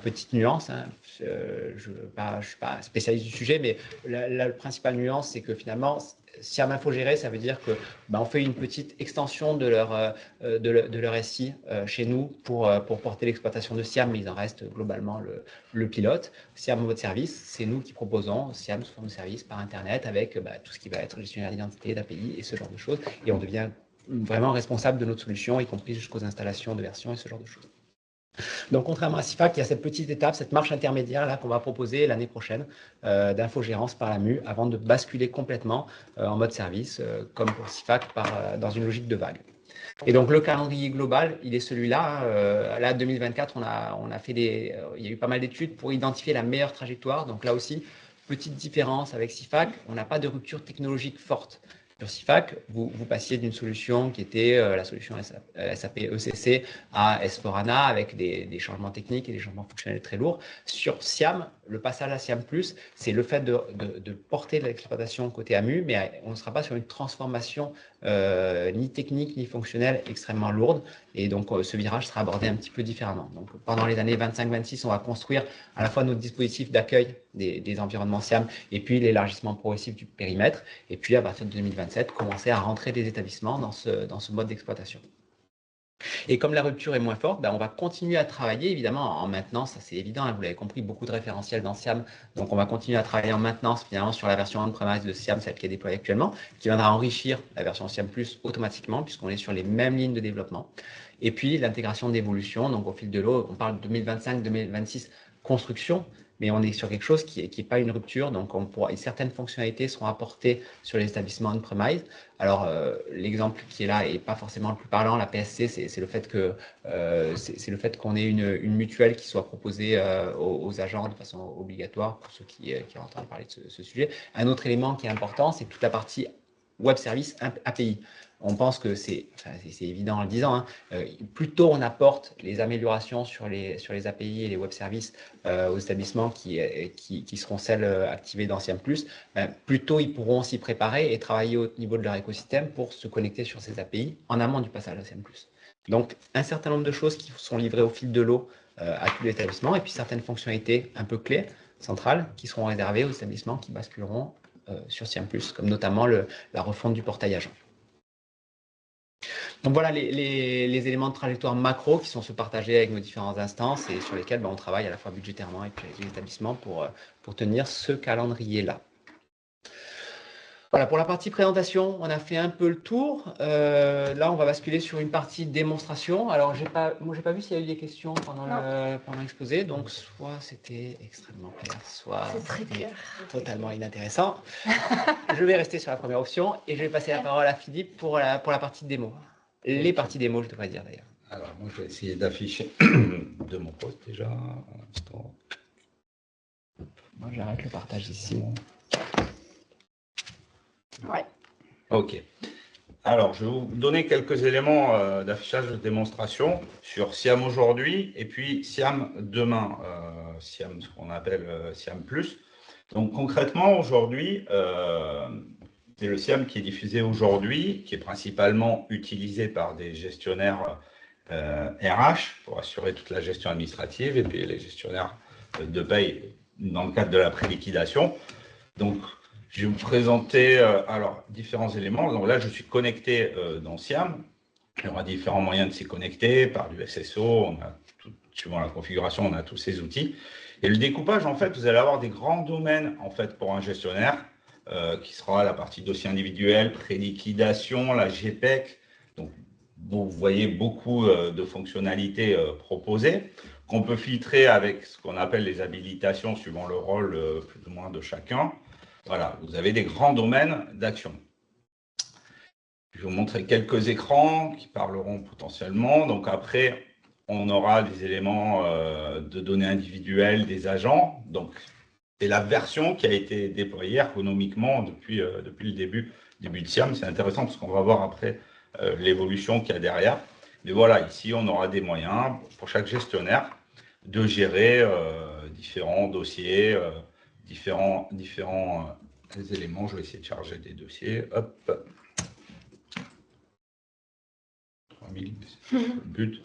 Petite nuance, je ne suis pas spécialiste du sujet, mais la principale nuance, c'est que finalement, SIAM infogéré, ça veut dire que on fait une petite extension de leur SI chez nous pour porter l'exploitation de SIAM, mais il en reste globalement le pilote. SIAM en mode service, c'est nous qui proposons SIAM sous forme de service par Internet avec tout ce qui va être gestionnaire d'identité, d'API et ce genre de choses. Et on devient vraiment responsable de notre solution, y compris jusqu'aux installations de versions et ce genre de choses. Donc, contrairement à CIFAC, il y a cette petite étape, cette marche intermédiaire là qu'on va proposer l'année prochaine d'infogérance par l'AMU avant de basculer complètement en mode service, comme pour CIFAC, dans une logique de vague. Et donc, le calendrier global, il est celui-là. Là, 2024, il y a eu pas mal d'études pour identifier la meilleure trajectoire. Donc là aussi, petite différence avec CIFAC, on n'a pas de rupture technologique forte. Sur CIFAC, vous passiez d'une solution qui était la solution SAP ECC à S/4HANA avec des changements techniques et des changements fonctionnels très lourds. Sur SIAM, le passage à SIAM+, c'est le fait de porter l'exploitation côté AMU, mais on ne sera pas sur une transformation ni technique ni fonctionnelle extrêmement lourde. Et donc, ce virage sera abordé un petit peu différemment. Donc, pendant les années 25-26, on va construire à la fois notre dispositif d'accueil des environnements SIAM et puis l'élargissement progressif du périmètre. Et puis, à partir de 2027, commencer à rentrer des établissements dans ce mode d'exploitation. Et comme la rupture est moins forte, on va continuer à travailler, évidemment, en maintenance, ça c'est évident, vous l'avez compris, beaucoup de référentiels dans SIAM. Donc, on va continuer à travailler en maintenance, finalement, sur la version on-premise de SIAM, celle qui est déployée actuellement, qui viendra enrichir la version SIAM+ automatiquement, puisqu'on est sur les mêmes lignes de développement. Et puis, l'intégration d'évolution, donc au fil de l'eau, on parle de 2025-2026, construction, mais on est sur quelque chose qui n'est pas une rupture, donc certaines fonctionnalités seront apportées sur les établissements on-premise. Alors, l'exemple qui est là n'est pas forcément le plus parlant. La PSC, c'est le fait qu'on ait une mutuelle qui soit proposée aux agents de façon obligatoire, pour ceux qui sont en train de parler de ce sujet. Un autre élément qui est important, c'est toute la partie web service API. On pense que c'est évident en le disant, plus tôt on apporte les améliorations sur les API et les web services aux établissements qui seront celles activées dans SIAM+, plus tôt ils pourront s'y préparer et travailler au niveau de leur écosystème pour se connecter sur ces API en amont du passage à SIAM+. Donc, un certain nombre de choses qui sont livrées au fil de l'eau à tous les établissements et puis certaines fonctionnalités un peu clés, centrales, qui seront réservées aux établissements qui basculeront sur SIAM+, comme notamment la refonte du portail agent. Donc voilà les éléments de trajectoire macro qui sont se partager avec nos différentes instances et sur lesquels on travaille à la fois budgétairement et puis avec les établissements pour tenir ce calendrier-là. Voilà, pour la partie présentation, on a fait un peu le tour. Là, on va basculer sur une partie démonstration. Alors, moi, j'ai pas vu s'il y a eu des questions pendant l'exposé. Donc, soit c'était extrêmement clair, soit c'était totalement inintéressant. Je vais rester sur la première option et je vais passer la parole à Philippe pour la partie démo. Les parties démo, je devrais dire d'ailleurs. Alors, moi, je vais essayer d'afficher de mon poste déjà. Moi, j'arrête le partage ici. Ouais. Ok. Alors, je vais vous donner quelques éléments d'affichage de démonstration sur SIAM aujourd'hui et puis SIAM demain, SIAM, ce qu'on appelle SIAM+. Donc, concrètement, aujourd'hui, c'est le SIAM qui est diffusé aujourd'hui, qui est principalement utilisé par des gestionnaires RH pour assurer toute la gestion administrative et puis les gestionnaires de paye dans le cadre de la préliquidation. Donc, je vais vous présenter alors différents éléments. Donc là, je suis connecté dans SIAM. Il y aura différents moyens de s'y connecter par du SSO. On a suivant la configuration, on a tous ces outils. Et le découpage, en fait, vous allez avoir des grands domaines en fait pour un gestionnaire qui sera la partie dossier individuel, préliquidation, la GPEC. Donc, vous voyez beaucoup de fonctionnalités proposées qu'on peut filtrer avec ce qu'on appelle les habilitations suivant le rôle plus ou moins de chacun. Voilà, vous avez des grands domaines d'action. Je vais vous montrer quelques écrans qui parleront potentiellement. Donc après, on aura des éléments de données individuelles des agents. Donc, c'est la version qui a été déployée ergonomiquement depuis le début de SIAM. C'est intéressant parce qu'on va voir après l'évolution qu'il y a derrière. Mais voilà, ici, on aura des moyens pour chaque gestionnaire de gérer différents dossiers, différents éléments. Je vais essayer de charger des dossiers. Hop. 3000, c'est le but.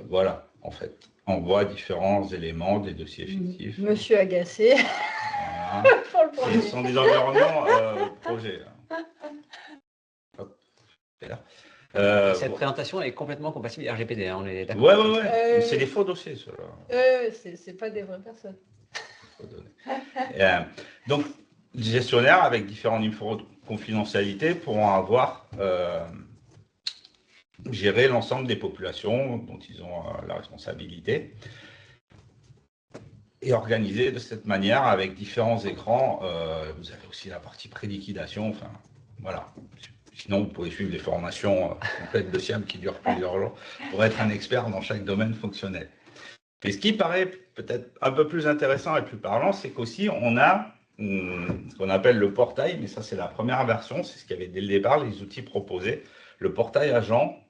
Voilà, en fait. On voit différents éléments des dossiers fictifs. Monsieur agacé. Voilà. Pour le premier. Ce sont des environnements projets. Hop. Cette présentation est complètement compatible RGPD, hein, on est d'accord. Ouais. C'est des faux dossiers, ceux-là. C'est pas des vraies personnes. Donc, les gestionnaires avec différents niveaux de confidentialité pourront avoir gérer l'ensemble des populations dont ils ont la responsabilité et organiser de cette manière avec différents écrans. Vous avez aussi la partie préliquidation. Enfin, voilà. Sinon, vous pouvez suivre des formations complètes de SIAM qui durent plusieurs jours pour être un expert dans chaque domaine fonctionnel. Et ce qui paraît peut-être un peu plus intéressant et plus parlant, c'est qu'aussi on a ce qu'on appelle le portail, mais ça c'est la première version, c'est ce qu'il y avait dès le départ, les outils proposés. Le portail agent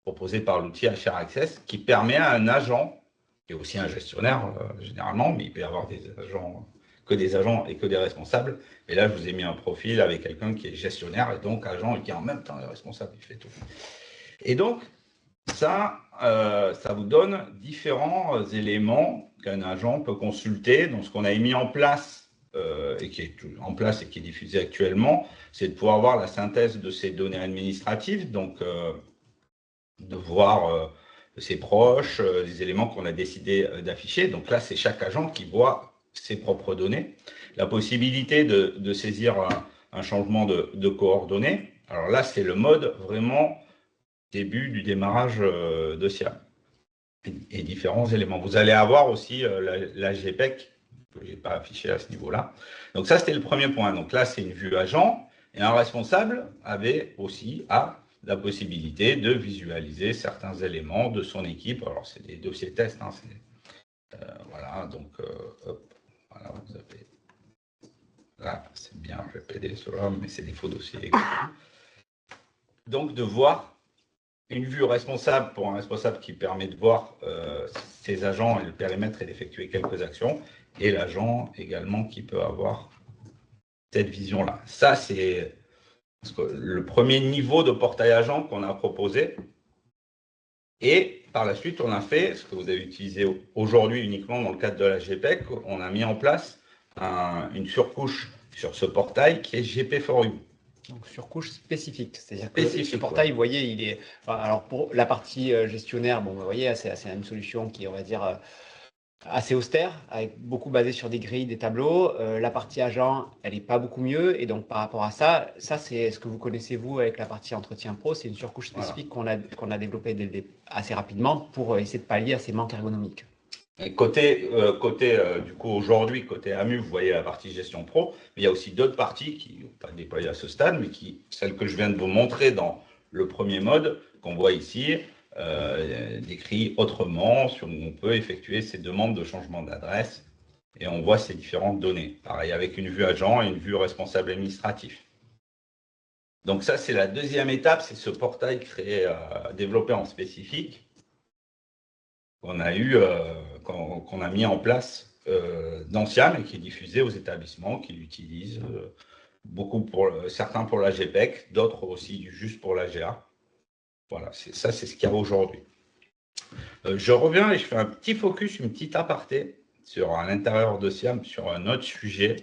proposé par l'outil HR Access qui permet à un agent, qui est aussi un gestionnaire généralement, mais il peut y avoir des agents et que des responsables. Et là, je vous ai mis un profil avec quelqu'un qui est gestionnaire et donc agent et qui en même temps est responsable, il fait tout. Et donc, ça vous donne différents éléments qu'un agent peut consulter. Donc, ce qu'on a mis en place et qui est en place et qui est diffusé actuellement, c'est de pouvoir voir la synthèse de ces données administratives, donc de voir ses proches, les éléments qu'on a décidé d'afficher. Donc là, c'est chaque agent qui voit ses propres données. La possibilité de saisir un changement de coordonnées. Alors là, c'est le mode vraiment début du démarrage de SIAM et différents éléments. Vous allez avoir aussi la GPEC, que je n'ai pas affiché à ce niveau-là. Donc ça, c'était le premier point. Donc là, c'est une vue agent. Et un responsable avait aussi la possibilité de visualiser certains éléments de son équipe. Alors, c'est des dossiers tests. Hein, voilà, donc, hop, voilà, vous avez... Là, c'est bien RGPD, cela, mais c'est des faux dossiers. Donc, de voir une vue responsable pour un responsable qui permet de voir ses agents et le périmètre et d'effectuer quelques actions, et l'agent également qui peut avoir cette vision-là. Ça, c'est le premier niveau de portail agent qu'on a proposé. Et par la suite, on a fait ce que vous avez utilisé aujourd'hui uniquement dans le cadre de la GPEC. On a mis en place une surcouche sur ce portail qui est GP4U. Donc surcouche spécifique, c'est-à-dire que ce portail, vous voyez, il est... Alors pour la partie gestionnaire, bon, vous voyez, c'est une solution qui est, on va dire, assez austère, avec beaucoup basé sur des grilles, des tableaux. La partie agent, elle n'est pas beaucoup mieux. Et donc par rapport à ça, c'est ce que vous connaissez, vous, avec la partie entretien pro, c'est une surcouche spécifique qu'on a développée assez rapidement pour essayer de pallier à ces manques ergonomiques. Et côté du coup, aujourd'hui, côté AMU, vous voyez la partie gestion pro, mais il y a aussi d'autres parties qui n'ont pas déployé à ce stade, mais celles que je viens de vous montrer dans le premier mode, qu'on voit ici, décrit autrement, sur où on peut effectuer ces demandes de changement d'adresse, et on voit ces différentes données. Pareil, avec une vue agent et une vue responsable administratif. Donc ça, c'est la deuxième étape, c'est ce portail développé en spécifique, qu'on a mis en place dans SIAM et qui est diffusé aux établissements qui l'utilisent beaucoup pour certains pour la GPEC, d'autres aussi juste pour la GA. Voilà, c'est ce qu'il y a aujourd'hui. Je reviens et je fais un petit focus, une petite aparté sur à l'intérieur de Siam, sur un autre sujet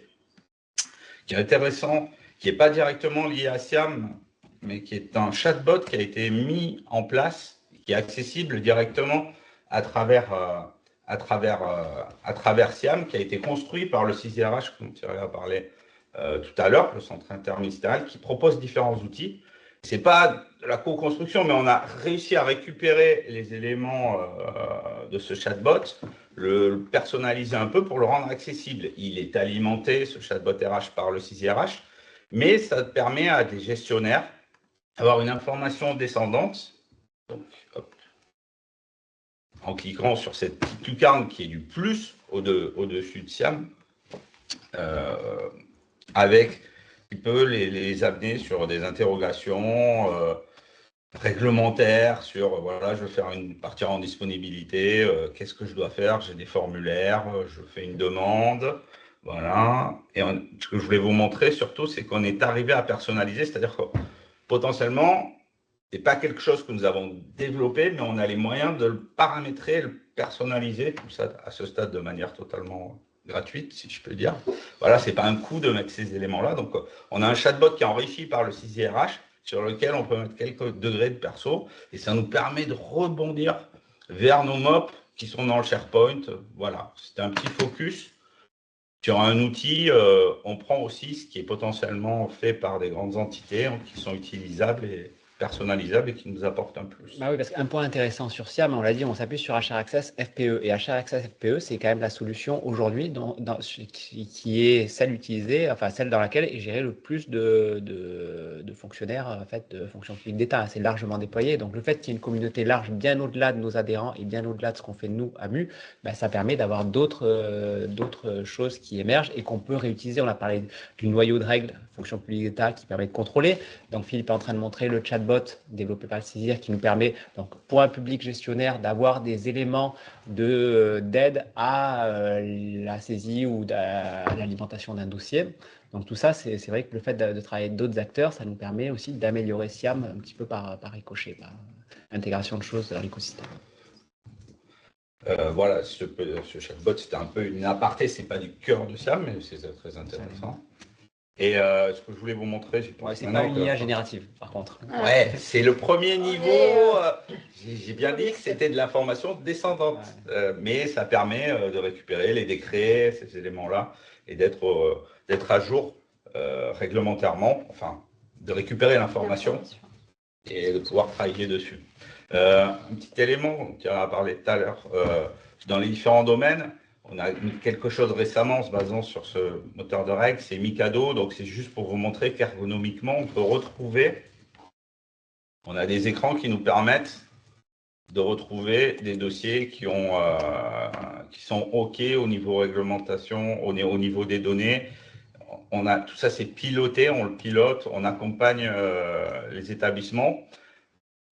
qui est intéressant, qui n'est pas directement lié à Siam, mais qui est un chatbot qui a été mis en place, qui est accessible directement à travers Siam, qui a été construit par le CISRH, dont Thierry a parlé tout à l'heure, le centre interministériel, qui propose différents outils. Ce n'est pas de la co-construction, mais on a réussi à récupérer les éléments de ce chatbot, le personnaliser un peu pour le rendre accessible. Il est alimenté, ce chatbot RH, par le CISRH, mais ça permet à des gestionnaires d'avoir une information descendante. Donc, hop, en cliquant sur cette petite lucarne qui est du plus au-dessus de Siam, avec qui peut les amener sur des interrogations réglementaires, sur voilà, je veux faire partir en disponibilité, qu'est-ce que je dois faire, j'ai des formulaires, je fais une demande, voilà. Et ce que je voulais vous montrer surtout, c'est qu'on est arrivé à personnaliser, c'est-à-dire que potentiellement, ce n'est pas quelque chose que nous avons développé, mais on a les moyens de le paramétrer, le personnaliser, tout ça à ce stade de manière totalement gratuite, si je peux dire. Voilà, ce n'est pas un coût de mettre ces éléments-là. Donc, on a un chatbot qui est enrichi par le CISRH, sur lequel on peut mettre quelques degrés de perso, et ça nous permet de rebondir vers nos MOP qui sont dans le SharePoint. Voilà, c'était un petit focus sur un outil. On prend aussi ce qui est potentiellement fait par des grandes entités qui sont utilisables et personnalisables et qui nous apportent un plus. Bah oui, parce qu'un point intéressant sur Siam, on l'a dit, on s'appuie sur HR Access FPE. Et HR Access FPE, c'est quand même la solution aujourd'hui qui est celle utilisée, enfin celle dans laquelle est géré le plus de fonctionnaires, en fait, de fonctions publiques d'État. C'est largement déployé. Donc le fait qu'il y ait une communauté large, bien au-delà de nos adhérents et bien au-delà de ce qu'on fait nous à MU, bah, ça permet d'avoir d'autres choses qui émergent et qu'on peut réutiliser. On a parlé du noyau de règles, fonction publique d'État, qui permet de contrôler. Donc Philippe est en train de montrer le chatbot développé par le CISIR qui nous permet, donc, pour un public gestionnaire, d'avoir des éléments d'aide à la saisie ou à l'alimentation d'un dossier. Donc tout ça, c'est vrai que le fait de travailler avec d'autres acteurs, ça nous permet aussi d'améliorer Siam un petit peu par ricochet, par intégration de choses dans l'écosystème. Voilà, ce chatbot, c'était un peu une aparté, c'est pas du cœur de Siam, mais c'est très intéressant. Et ce que je voulais vous montrer, c'est pas une IA générative, par contre. Ouais, c'est le premier niveau. J'ai bien dit que c'était de l'information descendante, mais ça permet de récupérer les décrets, ces éléments-là, et d'être à jour réglementairement, enfin, de récupérer l'information et de pouvoir travailler dessus. Un petit élément qui en a parlé tout à l'heure, dans les différents domaines. On a mis quelque chose récemment en se basant sur ce moteur de règles, c'est Mikado. Donc, c'est juste pour vous montrer qu'ergonomiquement, on peut retrouver. On a des écrans qui nous permettent de retrouver des dossiers qui sont OK au niveau réglementation, au niveau des données. Tout ça, c'est piloté, on le pilote, on accompagne les établissements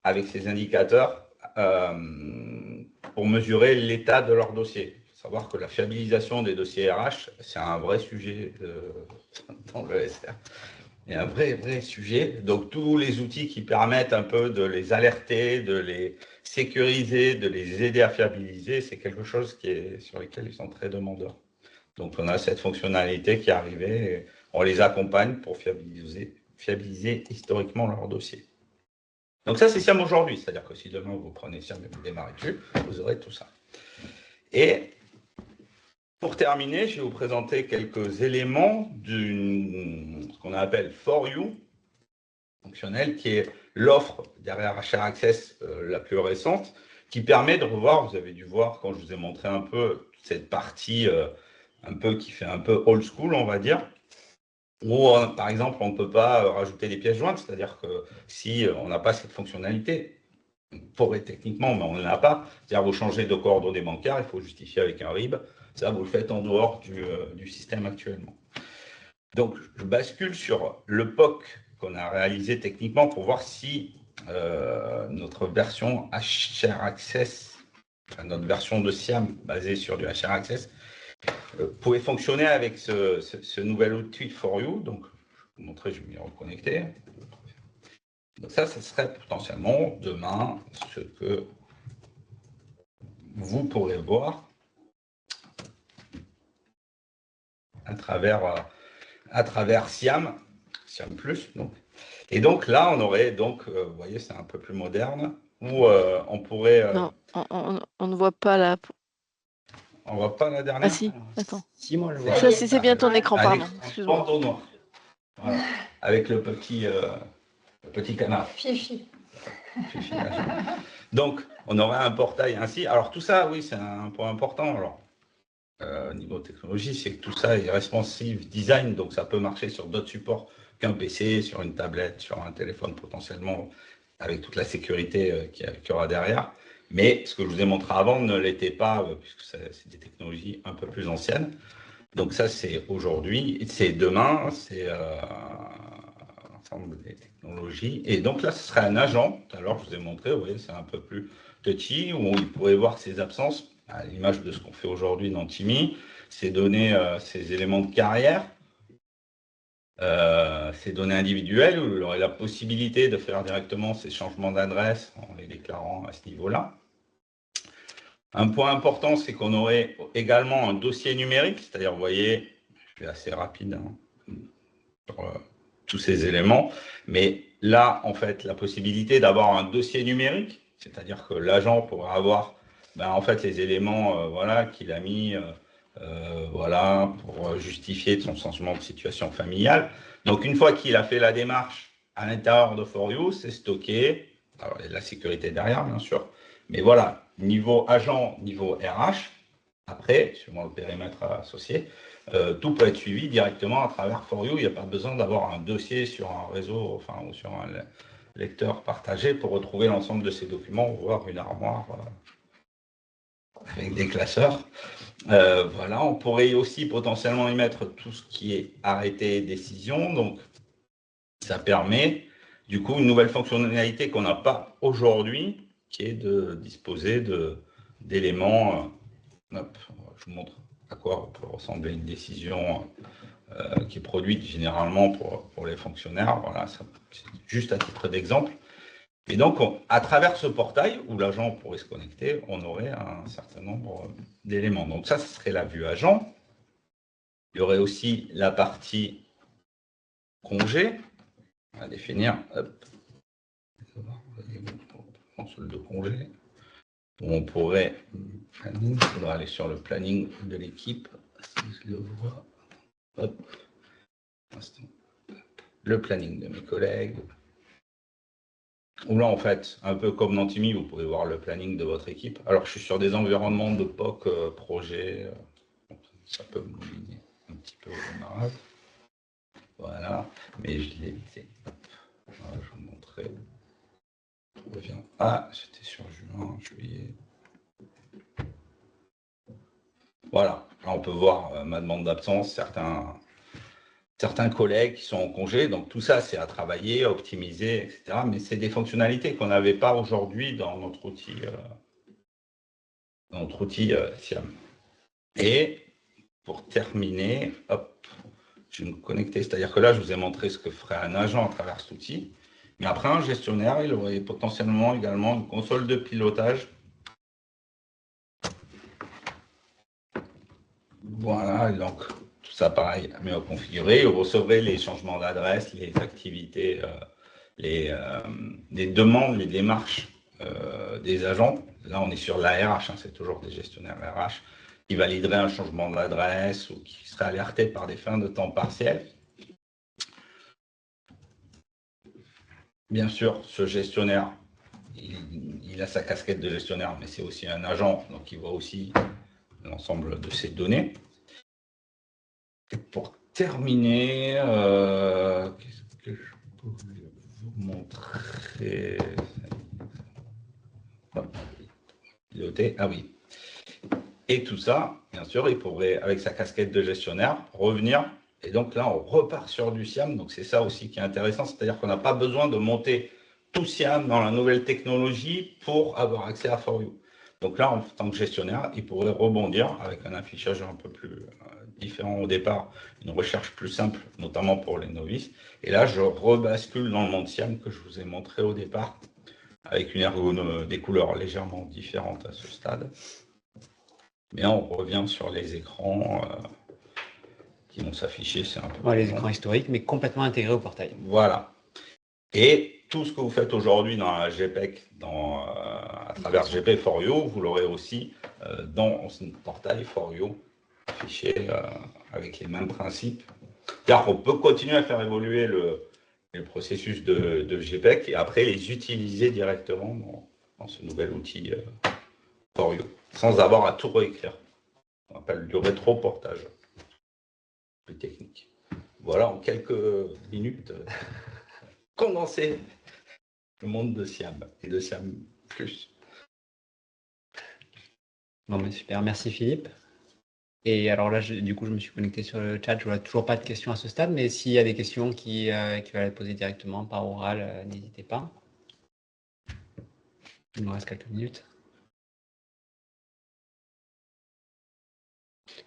avec ces indicateurs pour mesurer l'état de leur dossier. Savoir que la fiabilisation des dossiers RH, c'est un vrai sujet dans le SR. Il y a un vrai sujet. Donc, tous les outils qui permettent un peu de les alerter, de les sécuriser, de les aider à fiabiliser, c'est quelque chose sur lequel ils sont très demandeurs. Donc, on a cette fonctionnalité qui est arrivée et on les accompagne pour fiabiliser historiquement leur dossier. Donc, ça, c'est Siam aujourd'hui. C'est-à-dire que si demain, vous prenez Siam et vous démarrez dessus, vous aurez tout ça. Et pour terminer, je vais vous présenter quelques éléments ce qu'on appelle For You fonctionnel, qui est l'offre derrière HR Access la plus récente, qui permet de revoir, vous avez dû voir quand je vous ai montré un peu cette partie qui fait un peu old school, on va dire, où par exemple, on ne peut pas rajouter des pièces jointes, c'est-à-dire que si on n'a pas cette fonctionnalité, on pourrait techniquement, mais on n'en a pas, c'est-à-dire vous changez de coordonnées bancaires, il faut justifier avec un RIB. Ça, vous le faites en dehors du système actuellement. Donc, je bascule sur le POC qu'on a réalisé techniquement pour voir si notre version HR Access, notre version de Siam basée sur du HR Access, pouvait fonctionner avec ce nouvel outil For You. Donc, je vous montrer, je vais m'y reconnecter. Donc ça serait potentiellement demain ce que vous pourrez voir à travers SIAM Plus. Donc. Et donc là, on aurait donc, vous voyez, c'est un peu plus moderne, où on pourrait... Non, on ne voit pas là. On ne voit pas la dernière? Ah si, attends. Si, moi, je vois. Ça, c'est bien ton écran, Allez, pardon. Excuse-moi. bandeau noir. Voilà. Avec le petit canard. Fifi. Donc, on aurait un portail ainsi. Alors, tout ça, oui, c'est un point important. Alors, niveau technologie, c'est que tout ça est responsive design, donc ça peut marcher sur d'autres supports qu'un PC, sur une tablette, sur un téléphone potentiellement, avec toute la sécurité qu'il y aura derrière. Mais ce que je vous ai montré avant ne l'était pas, puisque c'est des technologies un peu plus anciennes. Donc ça, c'est aujourd'hui, c'est demain, c'est l'ensemble des technologies. Et donc là, ce serait un agent. Tout à l'heure, je vous ai montré, vous voyez, c'est un peu plus petit, où il pourrait voir ses absences, à l'image de ce qu'on fait aujourd'hui dans Timmy, ces données, ces éléments de carrière, ces données individuelles, où il aurait la possibilité de faire directement ces changements d'adresse en les déclarant à ce niveau-là. Un point important, c'est qu'on aurait également un dossier numérique, c'est-à-dire, vous voyez, je vais assez rapide sur tous ces éléments, mais là, en fait, la possibilité d'avoir un dossier numérique, c'est-à-dire que l'agent pourra avoir en fait, les éléments voilà, qu'il a mis voilà, pour justifier de son changement de situation familiale. Donc, une fois qu'il a fait la démarche à l'intérieur de For You, c'est stocké. Alors, il y a de la sécurité derrière, bien sûr. Mais voilà, niveau agent, niveau RH, après, suivant le périmètre associé, tout peut être suivi directement à travers For You. Il n'y a pas besoin d'avoir un dossier sur un réseau, enfin, ou sur un lecteur partagé pour retrouver l'ensemble de ces documents, voire une armoire avec des classeurs. Voilà, on pourrait aussi potentiellement y mettre tout ce qui est arrêté décision. Donc, ça permet, du coup, une nouvelle fonctionnalité qu'on n'a pas aujourd'hui, qui est de disposer d'éléments. Je vous montre à quoi peut ressembler une décision qui est produite généralement pour les fonctionnaires. Voilà, c'est juste à titre d'exemple. Et donc, à travers ce portail où l'agent pourrait se connecter, on aurait un certain nombre d'éléments. Donc ça, ce serait la vue agent. Il y aurait aussi la partie congé. On va définir, hop, console de congé. On pourrait, il faudra aller sur le planning de l'équipe, si je le vois. Hop, le planning de mes collègues. Ou là, en fait, un peu comme dans Timmy, vous pouvez voir le planning de votre équipe. Alors, je suis sur des environnements de POC, projet, ça peut me mobiliser un petit peu au démarrage. Voilà, mais je l'ai évité. Voilà, je vous montrerai. Je reviens. Ah, j'étais sur juin, juillet. Voilà, là, on peut voir ma demande d'absence, certains collègues qui sont en congé. Donc, tout ça, c'est à travailler, à optimiser, etc. Mais c'est des fonctionnalités qu'on n'avait pas aujourd'hui dans notre outil, SIAM. Et pour terminer, hop, je vais me connecter. C'est-à-dire que là, je vous ai montré ce que ferait un agent à travers cet outil. Mais après, un gestionnaire, il aurait potentiellement également une console de pilotage. Voilà, donc tout ça pareil, mieux configuré. Vous recevrez les changements d'adresse, les activités, les demandes, les démarches des agents. Là, on est sur la RH, hein, c'est toujours des gestionnaires RH qui valideraient un changement d'adresse ou qui seraient alertés par des fins de temps partiel. Bien sûr, ce gestionnaire, il a sa casquette de gestionnaire, mais c'est aussi un agent, donc il voit aussi l'ensemble de ces données. Et pour terminer, qu'est-ce que je peux vous montrer? Piloter, ah oui. Et tout ça, bien sûr, il pourrait, avec sa casquette de gestionnaire, revenir. Et donc là, on repart sur du SIAM. Donc c'est ça aussi qui est intéressant, c'est-à-dire qu'on n'a pas besoin de monter tout SIAM dans la nouvelle technologie pour avoir accès à For You. Donc là, en tant que gestionnaire, il pourrait rebondir avec un affichage un peu plus différent au départ, une recherche plus simple, notamment pour les novices. Et là, je rebascule dans le monde SIAM que je vous ai montré au départ, avec une ergonomie, des couleurs légèrement différentes à ce stade. Mais on revient sur les écrans qui vont s'afficher, c'est un peu Ouais, les écrans historiques, mais complètement intégrés au portail. Voilà. Et tout ce que vous faites aujourd'hui dans la GPEC, à travers GP for You, vous l'aurez aussi dans le portail for You, affiché avec les mêmes principes. C'est-à-dire qu'on peut continuer à faire évoluer le processus de GPEC et après les utiliser directement dans ce nouvel outil for You, sans avoir à tout réécrire. On appelle du rétro-portage, plus technique. Voilà, en quelques minutes, condenser le monde de SIAM et de SIAM+. Bon, mais super, merci Philippe. Et alors là, du coup, je me suis connecté sur le chat. Je vois toujours pas de questions à ce stade, mais s'il y a des questions qui veulent être posées directement par oral, n'hésitez pas. Il nous reste quelques minutes.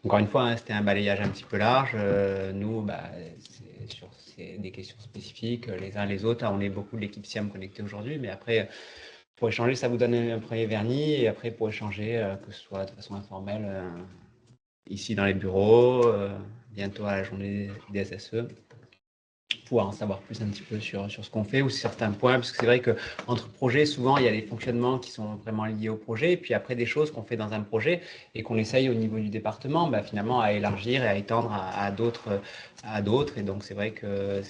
Encore une fois, hein, c'était un balayage un petit peu large. Nous, c'est des questions spécifiques les uns les autres. On est beaucoup de l'équipe SIAM connectée aujourd'hui, mais après, pour échanger, ça vous donne un premier vernis. Et après, pour échanger, que ce soit de façon informelle, ici dans les bureaux, bientôt à la journée des SSE, pouvoir en savoir plus un petit peu sur ce qu'on fait ou sur certains points, parce que c'est vrai qu'entre projets, souvent, il y a des fonctionnements qui sont vraiment liés au projet, et puis après des choses qu'on fait dans un projet et qu'on essaye au niveau du département, finalement, à élargir et à étendre à d'autres. Et donc, c'est vrai que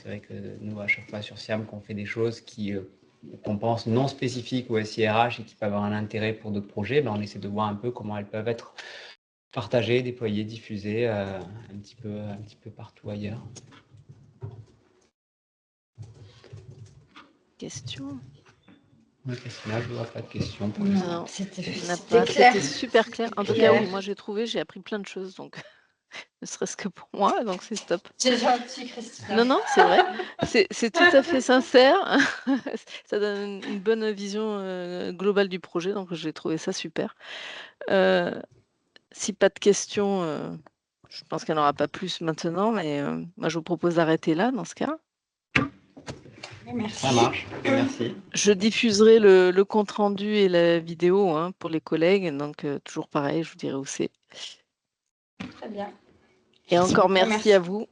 nous, à chaque fois sur SIAM, qu'on fait des choses qu'on pense non spécifiques au SIRH et qui peuvent avoir un intérêt pour d'autres projets, on essaie de voir un peu comment elles peuvent être partagées, déployées, diffusées un petit peu partout ailleurs. Question. Christina, je ne vois pas de questions. Non, c'était clair. C'était super clair. En tout cas, oui, moi j'ai appris plein de choses, donc ne serait-ce que pour moi, donc c'est top. C'est gentil, Christina. Non, c'est vrai. C'est tout à fait sincère. Ça donne une bonne vision globale du projet, donc j'ai trouvé ça super. Si pas de questions, je pense qu'il n'y en aura pas plus maintenant, mais moi je vous propose d'arrêter là dans ce cas. Merci. Ça marche, merci. Je diffuserai le compte rendu et la vidéo pour les collègues, donc toujours pareil, je vous dirai où c'est. Très bien. Et encore merci à vous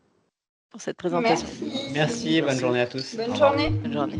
pour cette présentation. Merci. Merci, bonne journée à tous. Bonne journée. Bonne journée.